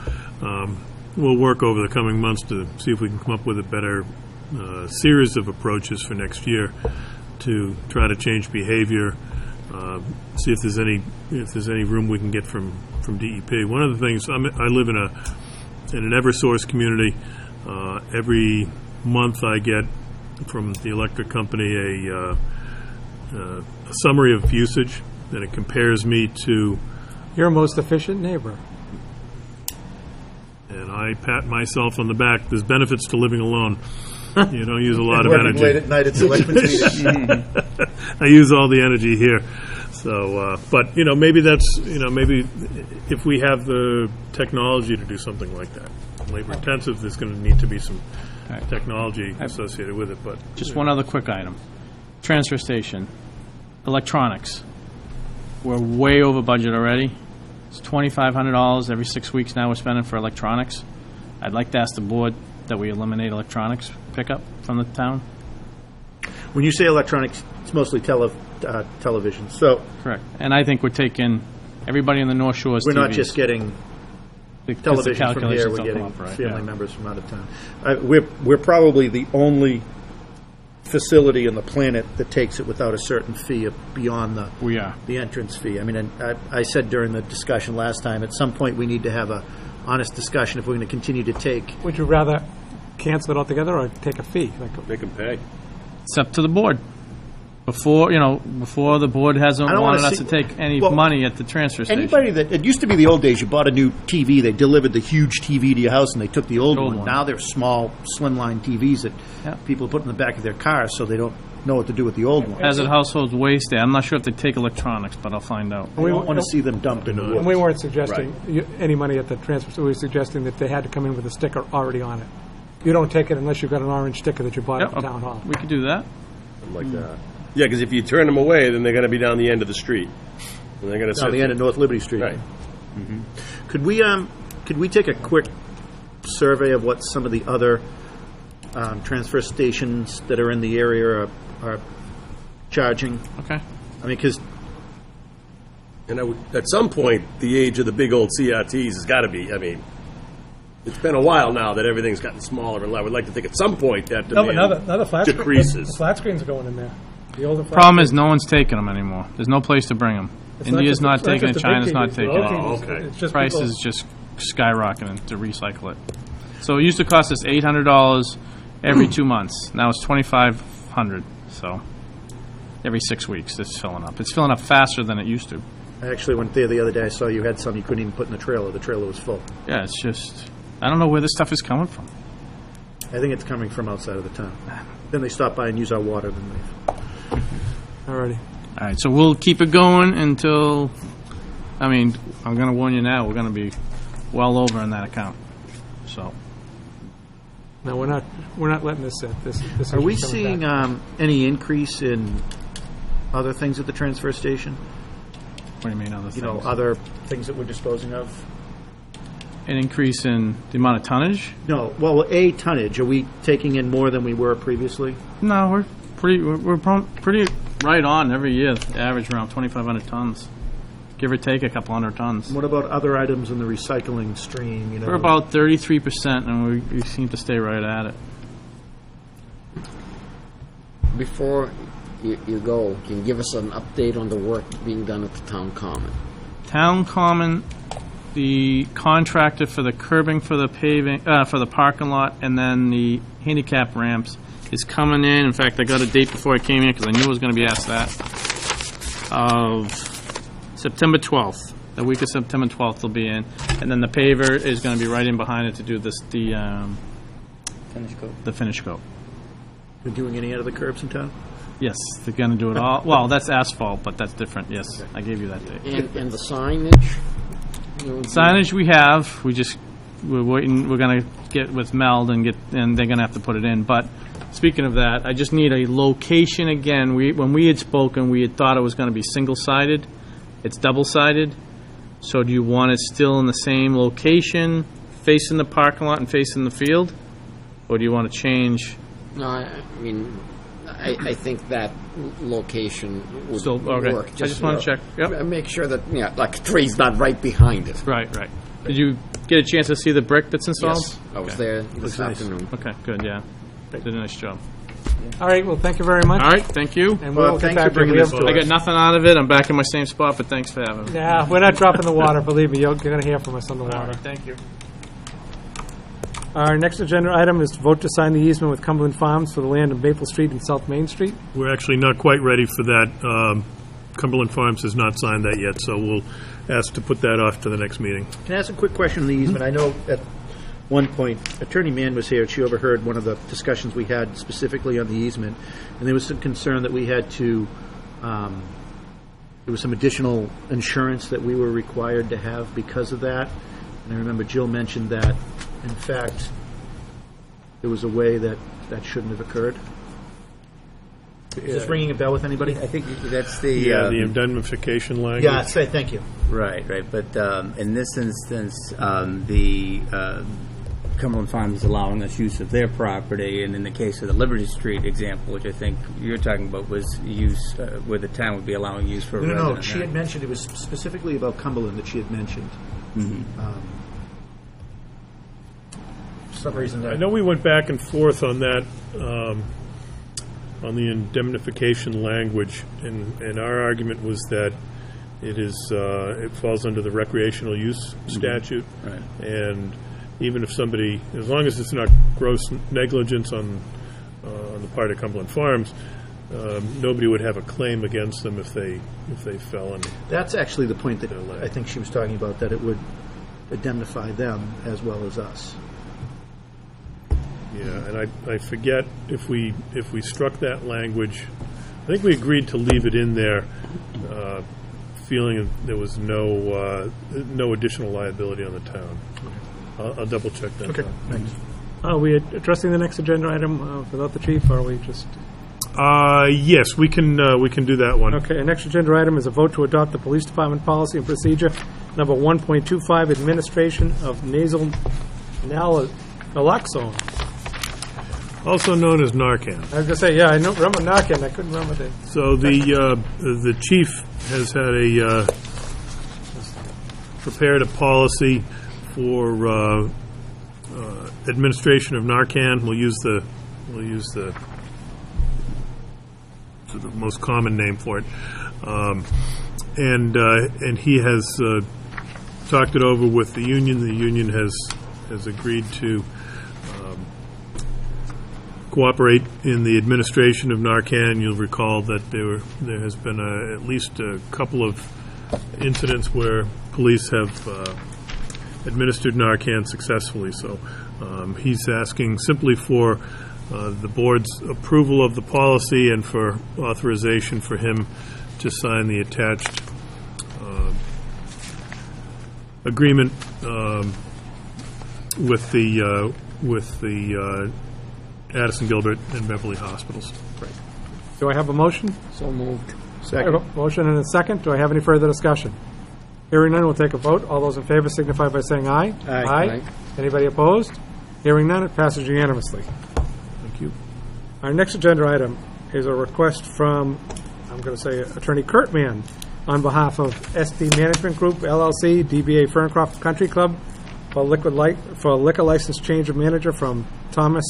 we'll work over the coming months to see if we can come up with a better series of approaches for next year to try to change behavior. See if there's any room we can get from DEP. One of the things I live in an EverSource community. Every month I get from the electric company a summary of usage, and it compares me to, Your most efficient neighbor. and I pat myself on the back. There's benefits to living alone. You don't use a lot of Working late energy. at night at selectmen's meetings. I use all the energy here. So, but you know, maybe that's, you know, maybe if we have the technology to do something like that, labor intensive, there's going to need to be some Right. technology associated with it. But Just one other quick item. Transfer station, electronics. We're way over budget already. It's $2,500 every 6 weeks now we're spending for electronics. I'd like to ask the board that we eliminate electronics pickup from the town. When you say electronics, it's mostly television. So Correct. And I think we're taking everybody in the North Shore's we're not TVs. just getting Because the television from here, calculations we're don't getting come up right, family yeah. members from out of town. We're probably the only facility on the planet that takes it without a certain fee beyond We are. the entrance fee. I mean, and I said during the discussion last time, at some point we need to have a honest discussion if we're going to continue to take. Would you rather cancel it altogether or take a fee? Like, Make them pay. It's up to the board. Before the board hasn't I don't wanna wanted us see- to take any well, money at the transfer station. Anybody that, it used to be the old days, you bought a new TV, they delivered the huge TV to your house and they took the old Old one. one. Now they're small, slimline TVs that Yeah. people put in the back of their cars so they don't know what to do with the old one. As it households waste day. I'm not sure if they take electronics, but I'll find out. We don't want to see them dumped in the and woods. we weren't suggesting any money at the transfer, so we were suggesting that they had to come in with a sticker already on it. You don't take it unless you've got an orange sticker that you bought at the town hall. We could do that. Something like that. Yeah, because if you turn them away, then they're going to be down the end of the street. And they're going to Down the end of North Liberty Street. Right. Could we take a quick survey of what some of the other transfer stations that are in the area are charging? Okay. I mean, because And at some point, the age of the big old CRTs has got to be, I mean, it's been a while now that everything's gotten smaller and I would like to think at some point that No, but demand now the flat screen- decreases. the flat screens are going in there. The older flat Problem is, no one's taking them anymore. There's no place to bring them. It's India's just- not it's taking it. just the big China's not TVs, the taking little it. Oh, TVs, okay. It's just Price people- is just skyrocketing to recycle it. So it used to cost us $800 every 2 months. Now it's $2,500. So every 6 weeks, it's filling up. It's filling up faster than it used to. I actually went there the other day, I saw you had some you couldn't even put in the trailer. The trailer was full. Yeah, it's just, I don't know where this stuff is coming from. I think it's coming from outside of the town. Then they stop by and use our water, then leave. Alrighty. All right, so we'll keep it going until, I mean, I'm going to warn you now, we're going to be well over in that account. So, No, we're not letting this sit. This Are we issue's coming seeing back. any increase in other things at the transfer station? what do you mean other You know, things? other things that we're disposing of? An increase in the amount of tonnage? No, well, tonnage. Are we taking in more than we were previously? No, we're pretty right on every year. Average around 2,500 tons, give or take a couple hundred tons. What about other items in the recycling stream? You know, We're about 33%, and we seem to stay right at it. Before you go, can you give us an update on the work being done at the town common? Town Common, the contractor for the curbing for the paving, for the parking lot, and then the handicap ramps is coming in. In fact, I got a date before I came here because I knew I was going to be asked that. Of September 12th. The week of September 12th they'll be in. And then the paver is going to be right in behind it to do this, the finish coat. You're doing any out of the curbs in town? Yes, they're going to do it all. Well, that's asphalt, but that's different. Yes, I gave you that date. And the signage? Signage we have. We're waiting. We're going to get with Meld and they're going to have to put it in. But speaking of that, I just need a location again. When we had spoken, we had thought it was going to be single-sided. It's double-sided. So do you want it still in the same location, facing the parking lot and facing the field? Or do you want to change? No, I mean, I think that location would Still, okay. work. I just want to check. Yep. Make sure that, like, a tree's not right behind it. Right. Did you get a chance to see the brick that's installed? Yes, I was there this afternoon. Okay, good, yeah. Did a nice job. All right, well, thank you very much. All right, thank you. And Well, we'll get thanks back for bringing to you. this to I got nothing out of it. I'm back in my same spot, but thanks for having me. Yeah, we're not dropping the water, believe me. You're going to hear from us on the water. Thank you. Our next agenda item is to vote to sign the easement with Cumberland Farms for the land on Maple Street and South Main Street. We're actually not quite ready for that. Cumberland Farms has not signed that yet, so we'll ask to put that off to the next meeting. Can I ask a quick question on the easement? I know at one point, Attorney Mann was here, and she overheard one of the discussions we had specifically on the easement, and there was some concern that we had to, there was some additional insurance that we were required to have because of that. And I remember Jill mentioned that, in fact, there was a way that that shouldn't have occurred. Is this ringing a bell with anybody? I think that's the... Yeah, the indemnification language. Yeah, thank you. Right. But in this instance, the Cumberland Farms is allowing us use of their property, and in the case of the Liberty Street example, which I think you're talking about, was use where the town would be allowing use for a No, resident. she had mentioned, it was specifically about Cumberland that she had mentioned. For some reason, I know we went back and forth on that, on the indemnification language, and our argument was that it falls under the recreational use statute. Right. And even if somebody, as long as it's not gross negligence on the part of Cumberland Farms, nobody would have a claim against them if they fell in. That's actually the point that I think she was talking about, that it would indemnify them as well as us. Yeah, and I forget if we struck that language. I think we agreed to leave it in there, feeling there was no additional liability on the town. I'll double check that. Okay, thanks. Are we addressing the next agenda item without the chief, or are we just... Yes, we can do that one. Okay, our next agenda item is a vote to adopt the police department policy and procedure number 1.25, administration of nasal naloxone. Also known as Narcan. I was going to say, yeah, I remember Narcan. I couldn't remember the... So the chief has had prepared a policy for administration of Narcan. We'll use the sort of most common name for it, and he has talked it over with the union. The union has agreed to cooperate in the administration of Narcan. You'll recall that there has been at least a couple of incidents where police have administered Narcan successfully. So he's asking simply for the board's approval of the policy and for authorization for him to sign the attached agreement with the Addison, Gilbert, and Beverly hospitals. Do I have a motion? So moved. I have a motion and a second. Do I have any further discussion? Hearing none, we'll take a vote. All those in favor signify by saying aye. Aye. Aye. Anybody opposed? Hearing none, it passes unanimously. Thank you. Our next agenda item is a request from, I'm going to say, Attorney Kurt Mann on behalf of SD Management Group, LLC, DBA Ferncroft Country Club, for liquor license change of manager from Thomas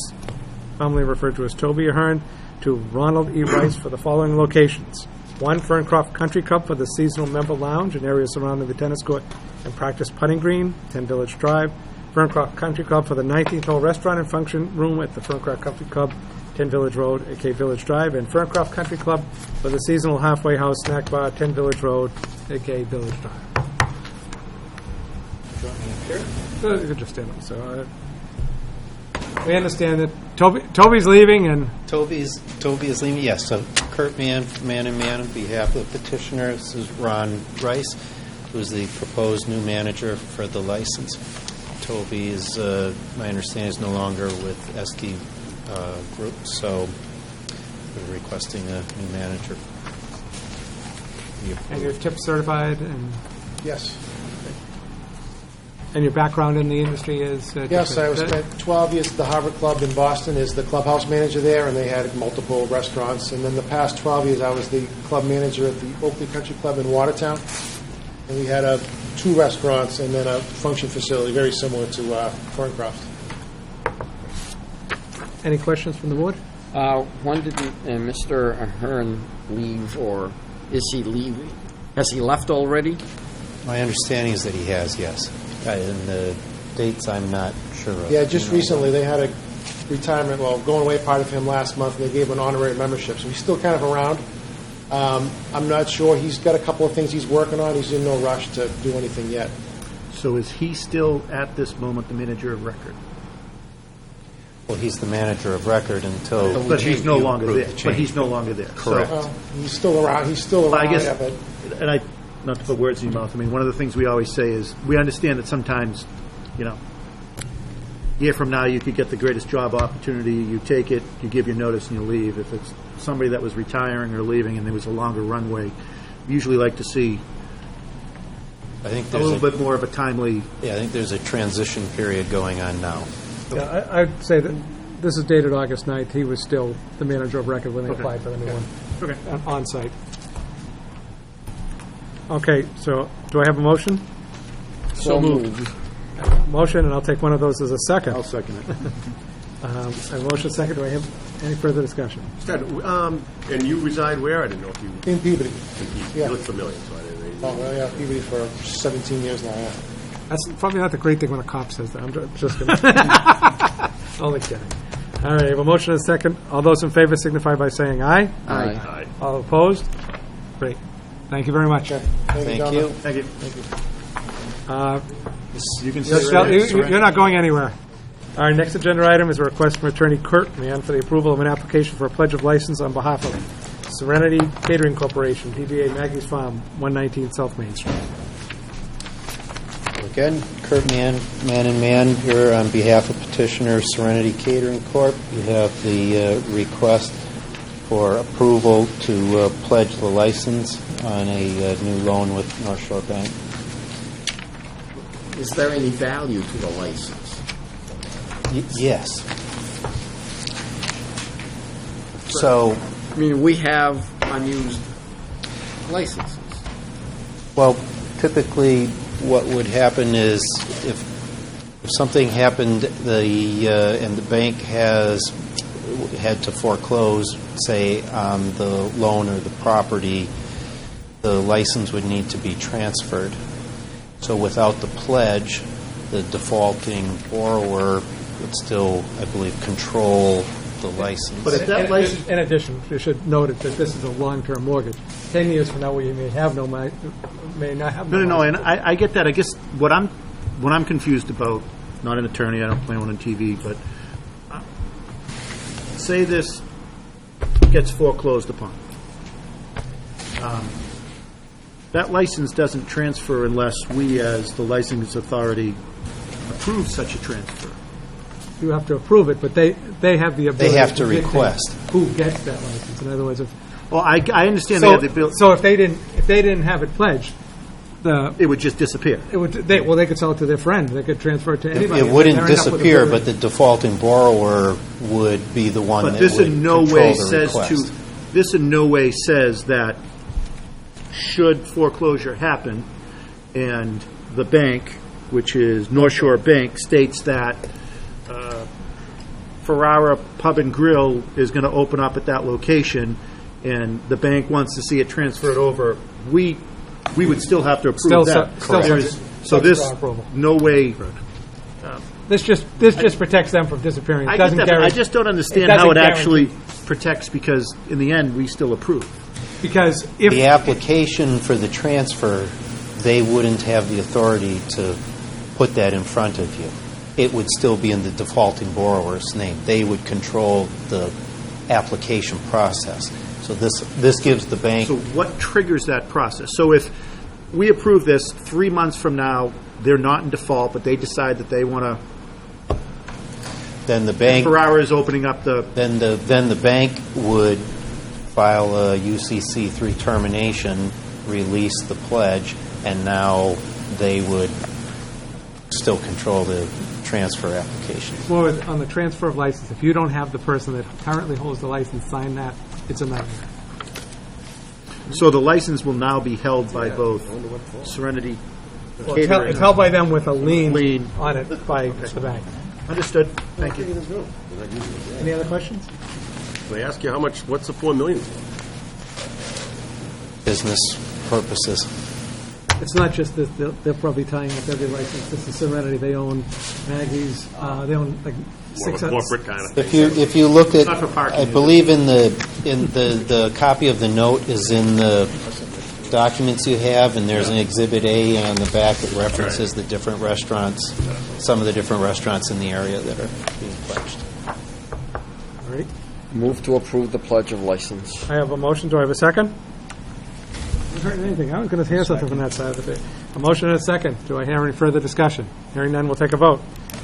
commonly referred to as Toby Ahern, to Ronald E. Rice for the following locations. 1, Ferncroft Country Club for the seasonal member lounge and area surrounding the tennis court and practice putting green, 10 Village Drive. Ferncroft Country Club for the 19th hole restaurant and function room at the Ferncroft Country Club, 10 Village Road, aka Village Drive. And Ferncroft Country Club for the seasonal halfway house snack bar, 10 Village Road, aka Village Drive. You could just stand up. So we understand that Toby's leaving, and Toby is leaving, yes. So Kurt Mann, Man and Man, on behalf of the petitioner. This is Ron Rice, who's the proposed new manager for the license. Toby is, my understanding, is no longer with SD Group, so we're requesting a new manager. and you're tip certified, and Yes. your background in the industry is? Yes, I was spent 12 years at the Harvard Club in Boston as the clubhouse manager there, and they had multiple restaurants. And then the past 12 years, I was the club manager at the Oakley Country Club in Watertown. And we had 2 restaurants and then a function facility, very similar to Ferncroft. Any questions from the board? When did Mr. Ahern leave, or is he leaving? Has he left already? My understanding is that he has, yes. And the dates I'm not sure of. Yeah, just recently, they had a retirement, going away party for him last month, and they gave him an honorary membership. So he's still kind of around. I'm not sure. He's got a couple of things he's working on. He's in no rush to do anything yet. So is he still, at this moment, the manager of record? Well, he's the manager of record until... But he's no longer there. Change. But he's no longer there. Correct. So, He's still around. He's still around. I guess, yeah, but and not to put words in your mouth, I mean, one of the things we always say is, we understand that sometimes, a year from now, you could get the greatest job opportunity, you take it, you give your notice, and you leave. If it's somebody that was retiring or leaving and there was a longer runway, we usually like to see I think a there's little bit more of a timely... Yeah, I think there's a transition period going on now. Yeah, I'd say that this is dated August 9th. He was still the manager of record when they applied for the new one. Okay. On site. Okay, so do I have a motion? So moved. Motion, and I'll take one of those as a second. I'll second it. A motion second. Do I have any further discussion? And you reside where? I didn't know if you... in Peabody. You look familiar, so I didn't know. Oh, well, yeah, Peabody for 17 years now, yeah. That's probably not the great thing when a cop says that. I'm just kidding. Only kidding. All right, I have a motion and a second. All those in favor signify by saying aye. Aye. All opposed? Great. Thank you very much. Thank gentlemen. you. Thank you. You can You're not going anywhere. Our next agenda item is a request from Attorney Kurt Mann for the approval of an application for a pledge of license on behalf of Serenity Catering Corporation, DBA Maggie's Farm, 119 South Main Street. Again, Kurt Mann, Man and Man, here on behalf of petitioner Serenity Catering Corp. You have the request for approval to pledge the license on a new loan with North Shore Bank. Is there any value to the license? Yes. So, I mean, we have unused licenses. well, typically what would happen is if something happened and the bank had to foreclose, say, on the loan or the property, the license would need to be transferred. So without the pledge, the defaulting borrower would still, I believe, control the license. But if that license... In addition, you should note that this is a long-term mortgage. 10 years from now, we may have may not have No, license. and I get that. I guess what I'm confused about, not an attorney, I don't play one on TV, but say this gets foreclosed upon. That license doesn't transfer unless we, as the licensing authority, approve such a transfer. You have to approve it, but they have the ability. They have to dictate request. who gets that license. In other words, if Well, I understand they have the ability. so if they didn't have it pledged, It would just disappear. they could sell it to their friend. They could transfer it to anybody. It and wouldn't they're enough with disappear, ability. but the defaulting borrower would be the one But that this would in no control way the says request. this in no way says that should foreclosure happen and the bank, which is North Shore Bank, states that Ferrara Pub and Grill is going to open up at that location, and the bank wants to see it transferred over, we would still have to approve that. Still There's- So subject this, to our approval. no way. This just protects them from disappearing. It I doesn't get that, but guarantee. I just don't understand doesn't how it guarantee. actually protects, because in the end, we still approve. Because if, The application for the transfer, they wouldn't have the authority to put that in front of you. It would still be in the defaulting borrower's name. They would control the application process. So this gives the bank, So what triggers that process? So if we approve this 3 months from now, they're not in default, but they decide that they want to, then the bank, Ferrara is opening up the, then the bank would file a UCC 3 termination, release the pledge, and now they would still control the transfer application. more on the transfer of license, if you don't have the person that currently holds the license sign that, it's a nightmare. so the license will now be held by both Serenity Well, it's held by them with a lien Lien. on it by the bank. Understood. Thank you. Any other questions? They ask you how much, what's the 4 million? Business purposes. It's not just that they're probably tying up every license. This is Serenity. They own Maggie's. They own like More of a corporate kind of thing. If you look at, Not for parking, I is it? believe in the copy of the note is in the documents you have, and there's an Exhibit A on the back that references the different restaurants, some of the different restaurants in the area that are being pledged. All right. Move to approve the pledge of license. I have a motion. Do I have a second? I haven't heard anything. I was going to hear something from that side of it. A motion and a second. Do I hear any further discussion? Hearing none, we'll take a vote.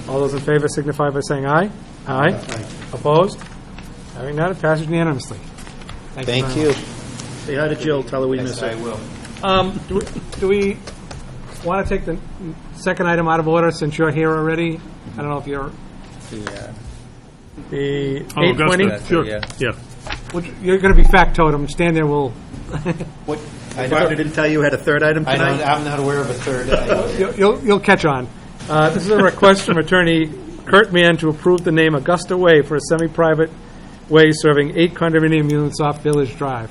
All those in favor signify by saying aye. Aye. Opposed? Hearing none, it passes unanimously. Thank very you. much. Say hi to Jill, tell her we miss her. Do we want to take the second item out of order since you're here already? I don't know if you're... The Oh, 820? Augusta, sure, yeah. yeah. You're going to be fact totem. Stand there, we'll... Partner didn't tell you had a third item tonight? I'm not aware of a third item. You'll catch on. This is a request from Attorney Kurt Mann to approve the name Augusta Way for a semi-private way serving 8 condominium units off Village Drive.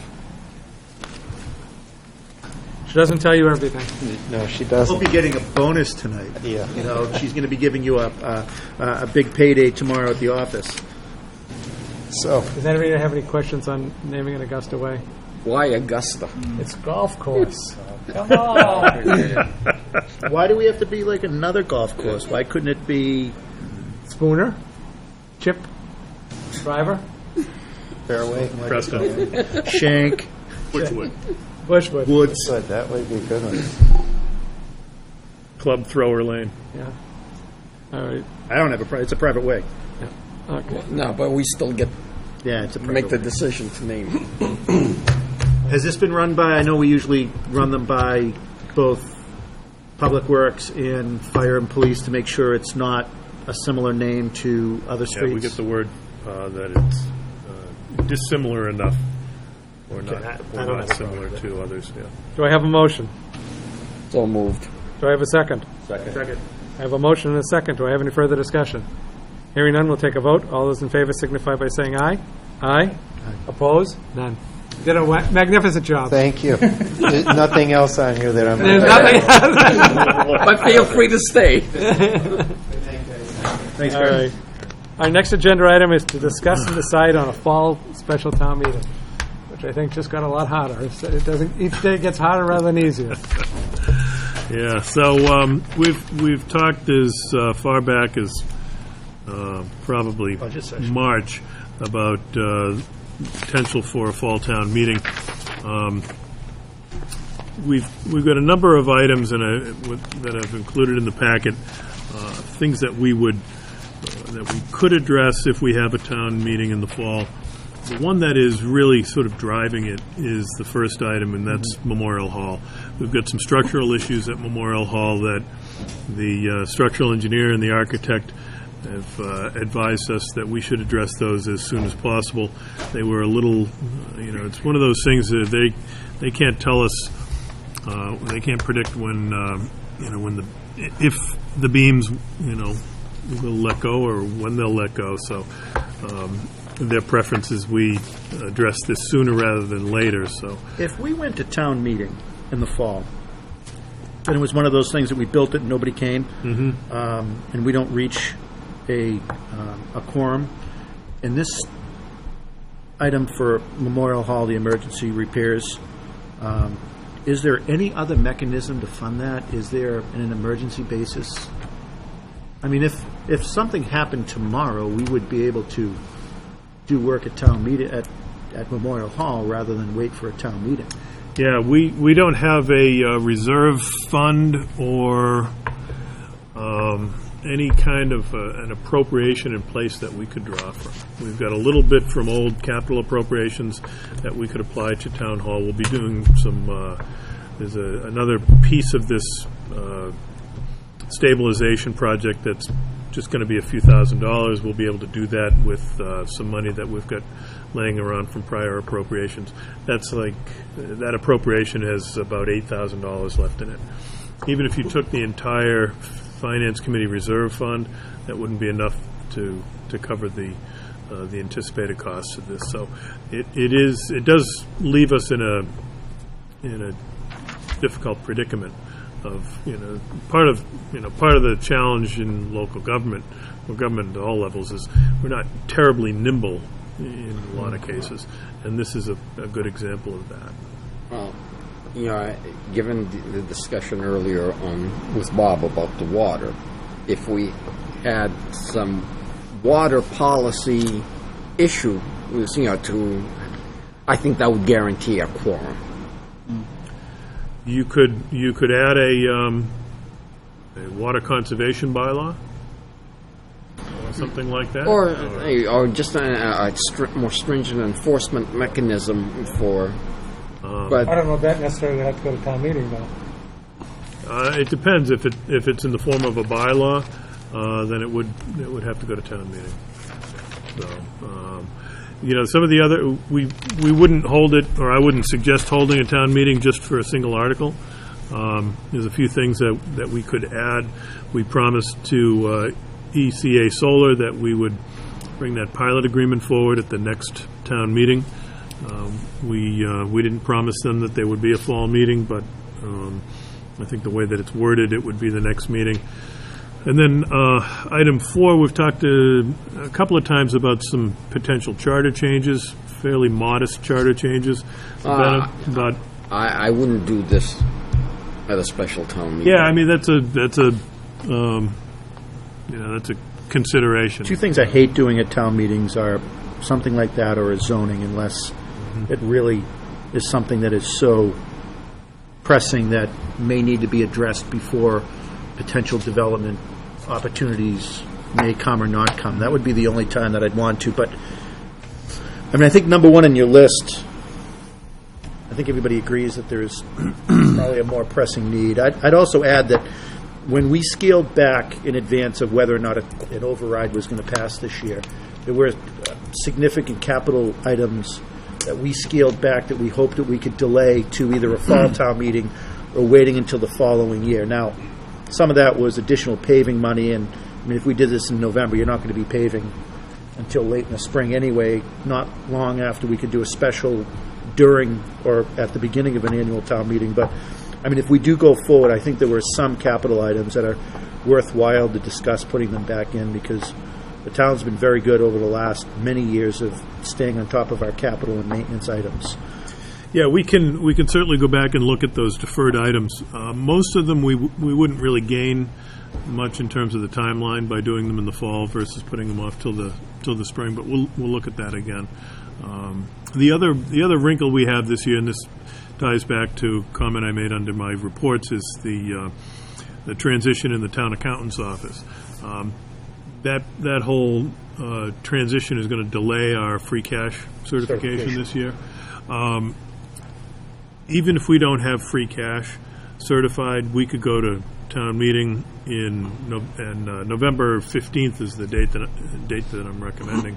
She doesn't tell you everything. No, she We'll doesn't. be getting a bonus tonight. Yeah. You know, she's going to be giving you a big payday tomorrow at the office. So, Does anybody have any questions on naming it Augusta Way? Why Augusta? It's golf course. Come Oh. on. Why do we have to be like another golf course? Why couldn't it be Spooner? Chip? Driver? fairway. Preston, Shank, Whichwood, Bushwood? Woods? Good, that would be a good one. Club Thrower Lane. Yeah. All right. I don't have it's a private way. Okay. No, but we still get Yeah, it's a private make the way. decision to name it. Has this been run by, I know we usually run them by both Public Works and Fire and Police to make sure it's not a similar name to other Yeah, we get streets? the word that it's dissimilar enough, or not, I or don't not have a problem similar to others, yeah. Do I have a motion? So moved. Do I have a second? Second. I have a motion and a second. Do I have any further discussion? Hearing none, we'll take a vote. All those in favor signify by saying aye. Aye. Opposed? None. You did a magnificent job. Thank you. There's nothing else on here that I'm. There's nothing. But feel free to stay. Thanks, All Barry. right. Our next agenda item is to discuss and decide on a fall special town meeting, which I think just got a lot harder. It doesn't. Each day gets harder rather than easier. Yeah, so we've talked as far back as probably March about potential for a fall town meeting. We've got a number of items that I've included in the packet, things that we could address if we have a town meeting in the fall. The one that is really sort of driving it is the first item, and that's Memorial Hall. We've got some structural issues at Memorial Hall that the structural engineer and the architect have advised us that we should address those as soon as possible. They were a little, it's one of those things that they can't tell us, they can't predict when if the beams, will let go or when they'll let go. So their preference is we address this sooner rather than later, so. If we went to town meeting in the fall, and it was one of those things that we built it and nobody came, and we don't reach a quorum, and this item for Memorial Hall, the emergency repairs, is there any other mechanism to fund that? Is there an emergency basis? I mean, if something happened tomorrow, we would be able to do work at town meeting, at Memorial Hall, rather than wait for a town meeting. Yeah, we don't have a reserve fund or any kind of an appropriation in place that we could draw from. We've got a little bit from old capital appropriations that we could apply to town hall. We'll be doing some, there's another piece of this stabilization project that's just going to be a few $1,000s. We'll be able to do that with some money that we've got laying around from prior appropriations. That's like, that appropriation has about $8,000 left in it. Even if you took the entire Finance Committee reserve fund, that wouldn't be enough to cover the anticipated costs of this. So it does leave us in a difficult predicament of, part of the challenge in local government, or government at all levels, is we're not terribly nimble in a lot of cases, and this is a good example of that. Well, given the discussion earlier with Bob about the water, if we had some water policy issue, I think that would guarantee a quorum. You could add a water conservation bylaw, or something like that, or just a more stringent enforcement mechanism for. But I don't know if that necessarily has to go to town meeting, though. It depends. If it's in the form of a bylaw, then it would have to go to town meeting. So, some of the other, we wouldn't hold it, or I wouldn't suggest holding a town meeting just for a single article. There's a few things that we could add. We promised to ECA Solar that we would bring that pilot agreement forward at the next town meeting. We didn't promise them that there would be a fall meeting, but I think the way that it's worded, it would be the next meeting. And then item 4, we've talked a couple of times about some potential charter changes, fairly modest charter changes. But I wouldn't do this at a special town meeting. Yeah, I mean that's a consideration. Two things I hate doing at town meetings are something like that, or a zoning, unless it really is something that is so pressing that may need to be addressed before potential development opportunities may come or not come. That would be the only time that I'd want to. But I mean, I think number one on your list, I think everybody agrees that there's probably a more pressing need. I'd also add that when we scaled back in advance of whether or not an override was going to pass this year, there were significant capital items that we scaled back that we hoped that we could delay to either a fall town meeting or waiting until the following year. Now, some of that was additional paving money, and I mean, if we did this in November, you're not going to be paving until late in the spring anyway, not long after we could do a special during or at the beginning of an annual town meeting. But, I mean, if we do go forward, I think there were some capital items that are worthwhile to discuss putting them back in, because the town's been very good over the last many years of staying on top of our capital and maintenance items. Yeah, we can certainly go back and look at those deferred items. Most of them we wouldn't really gain much in terms of the timeline by doing them in the fall versus putting them off till the spring. But we'll look at that again. The other wrinkle we have this year, and this ties back to a comment I made under my reports, is the transition in the town accountant's office. That whole transition is going to delay our free cash certification this year. Even if we don't have free cash certified, we could go to town meeting and November 15th is the date that I'm recommending.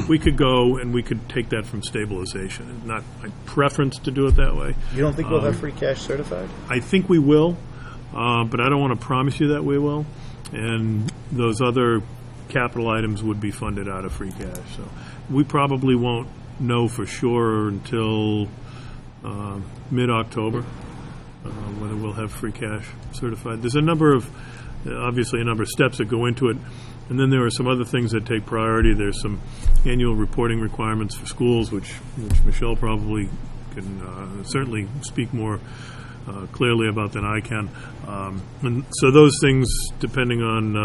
We could go and we could take that from stabilization. It's not my preference to do it that way. You don't think we'll have free cash certified? I think we will, but I don't want to promise you that we will. And those other capital items would be funded out of free cash. So we probably won't know for sure until mid-October whether we'll have free cash certified. There's obviously a number of steps that go into it, and then there are some other things that take priority. There's some annual reporting requirements for schools, which Michelle probably can certainly speak more clearly about than I can. And so those things, depending on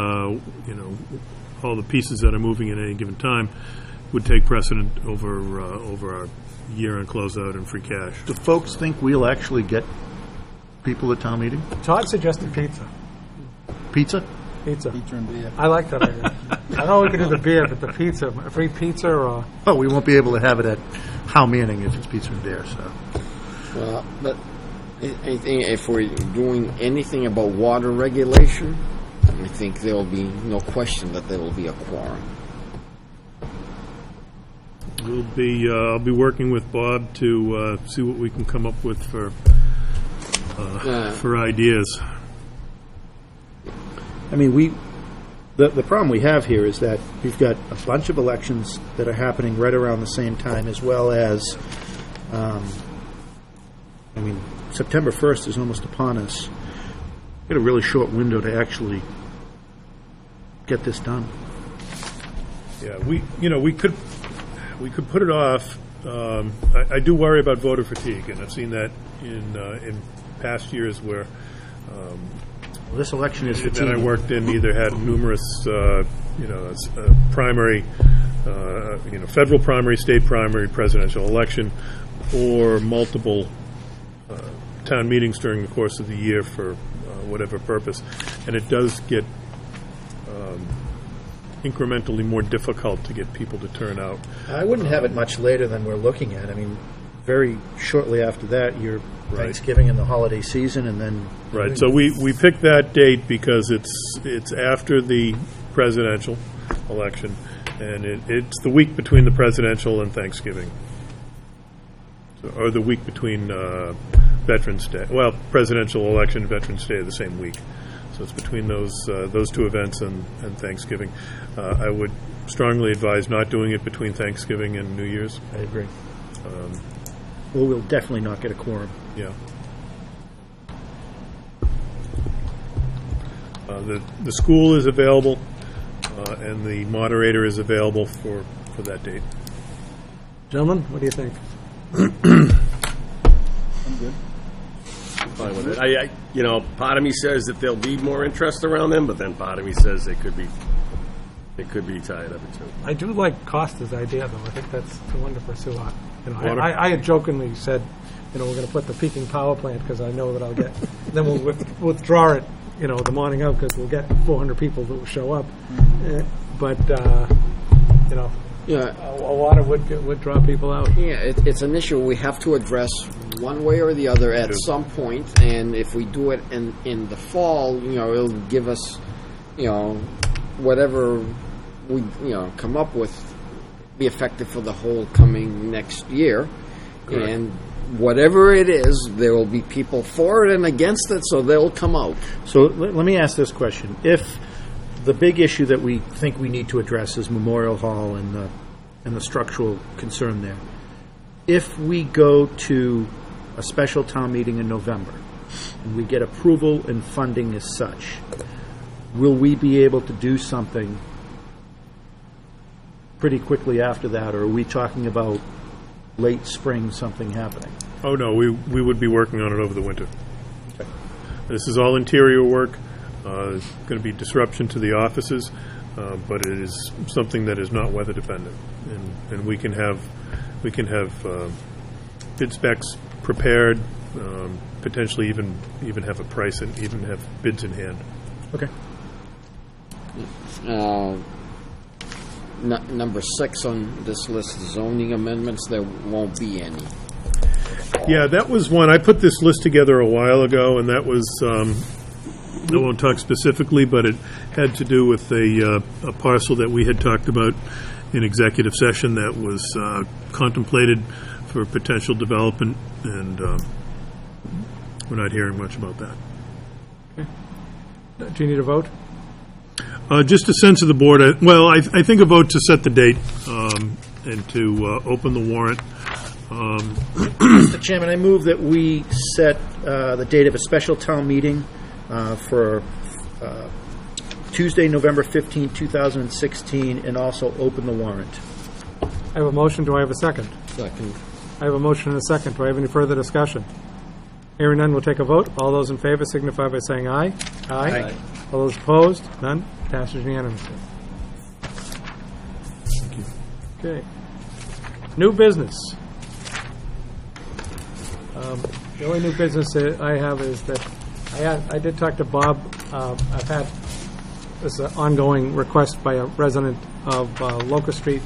all the pieces that are moving at any given time, would take precedent over our year-end closeout and free cash. Do folks think we'll actually get people at town meeting? Todd suggested pizza. Pizza? Pizza and beer. I like that idea. I know we could do the beer, but the pizza, free pizza or... Oh, we won't be able to have it at Howe Manning if it's pizza and beer, so. Well, but I think if we're doing anything about water regulation, I think there will be no question that there will be a quorum. I'll be working with Bob to see what we can come up with for ideas. I mean, the problem we have here is that we've got a bunch of elections that are happening right around the same time, as well as, September 1st is almost upon us. We've got a really short window to actually get this done. Yeah, we could put it off. I do worry about voter fatigue, and I've seen that in past years where This election is that I fatiguing. worked in either had numerous, primary, federal primary, state primary, presidential election, or multiple town meetings during the course of the year for whatever purpose, and it does get incrementally more difficult to get people to turn out. I wouldn't have it much later than we're looking at. I mean, very shortly after that, you're Thanksgiving and the holiday season, and then... Right, so we picked that date because it's after the presidential election, and it's the week between the presidential and Thanksgiving, or the week between Veterans Day. Well, presidential election, Veterans Day are the same week, so it's between those two events and Thanksgiving. I would strongly advise not doing it between Thanksgiving and New Year's. I agree. Well, we'll definitely not get a quorum. Yeah. The school is available, and the moderator is available for that date. Gentlemen, what do you think? Fine with it. I part of me says that there'll be more interest around them, but then part of me says it could be tied up too. I do like Costa's idea, though. I think that's the one to pursue. Water? I had jokingly said, we're going to put the peaking power plant because I know that I'll get. Then we'll withdraw it, the morning of because we'll get 400 people that will show up. But Yeah, a water would draw people out. yeah, it's an issue we have to address one way or the other at some point, and if we do it in the fall, it'll give us, whatever we come up with, be effective for the whole coming next year. Correct. And whatever it is, there will be people for it and against it, so they'll come out. So let me ask this question. If the big issue that we think we need to address is Memorial Hall and the structural concern there, if we go to a special town meeting in November and we get approval and funding as such, will we be able to do something pretty quickly after that, or are we talking about late spring something happening? Oh, no, we would be working on it over the winter. Okay. This is all interior work. There's going to be disruption to the offices, but it is something that is not weather dependent, and we can have bid specs prepared, potentially even have a price and even have bids in hand. Okay. Number 6 on this list, zoning amendments, there won't be any. Yeah, that was one. I put this list together a while ago, and that was, I won't talk specifically, but it had to do with a parcel that we had talked about in executive session that was contemplated for potential development, and we're not hearing much about that. Do you need a vote? Just a sense of the board, I think a vote to set the date and to open the warrant. Mr. Chairman, I move that we set the date of a special town meeting for Tuesday, November 15, 2016, and also open the warrant. I have a motion. Do I have a second? Second. I have a motion and a second. Do I have any further discussion? Hearing none, we'll take a vote. All those in favor signify by saying aye. Aye. All those opposed? None. Passes unanimously. Thank you. Okay. New business. The only new business that I have is that I did talk to Bob. I've had this ongoing request by a resident of Locust Street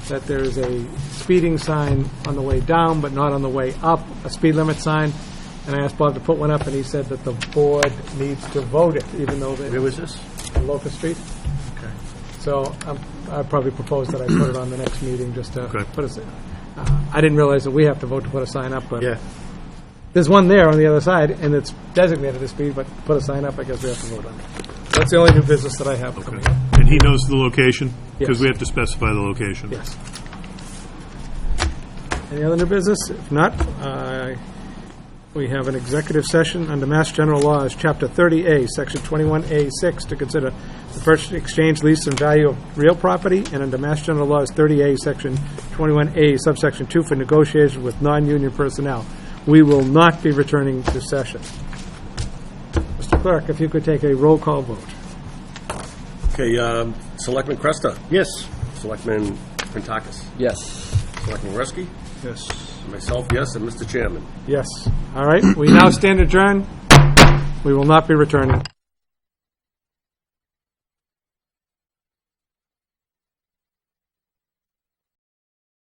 that there is a speeding sign on the way down, but not on the way up, a speed limit sign. And I asked Bob to put one up, and he said that the board needs to vote it, even though Where was this? on Locust Street. Okay. So I probably propose that I put it on the next meeting just to Okay. put a. I didn't realize that we have to vote to put a sign up, but Yeah. there's one there on the other side, and it's designated as speed, but put a sign up, I guess we have to vote on it. That's the only new business that I have coming up. And he knows the location? Because Yes. we have to specify the location. Yes. Any other new business? If not, we have an executive session under Mass General Laws, Chapter 30A, Section 21A6, to consider the purchase, exchange, lease, and value of real property, and under Mass General Laws 30A, Section 21A, subsection 2, for negotiations with non-union personnel. We will not be returning to session. Mr. Clerk, if you could take a roll call vote. Okay, Selectman Cresta, Yes. Selectman Pentakis, Yes. Selectman Reski, Yes. myself, yes, and Mr. Chairman. Yes. All right, we now stand adjourned. We will not be returning.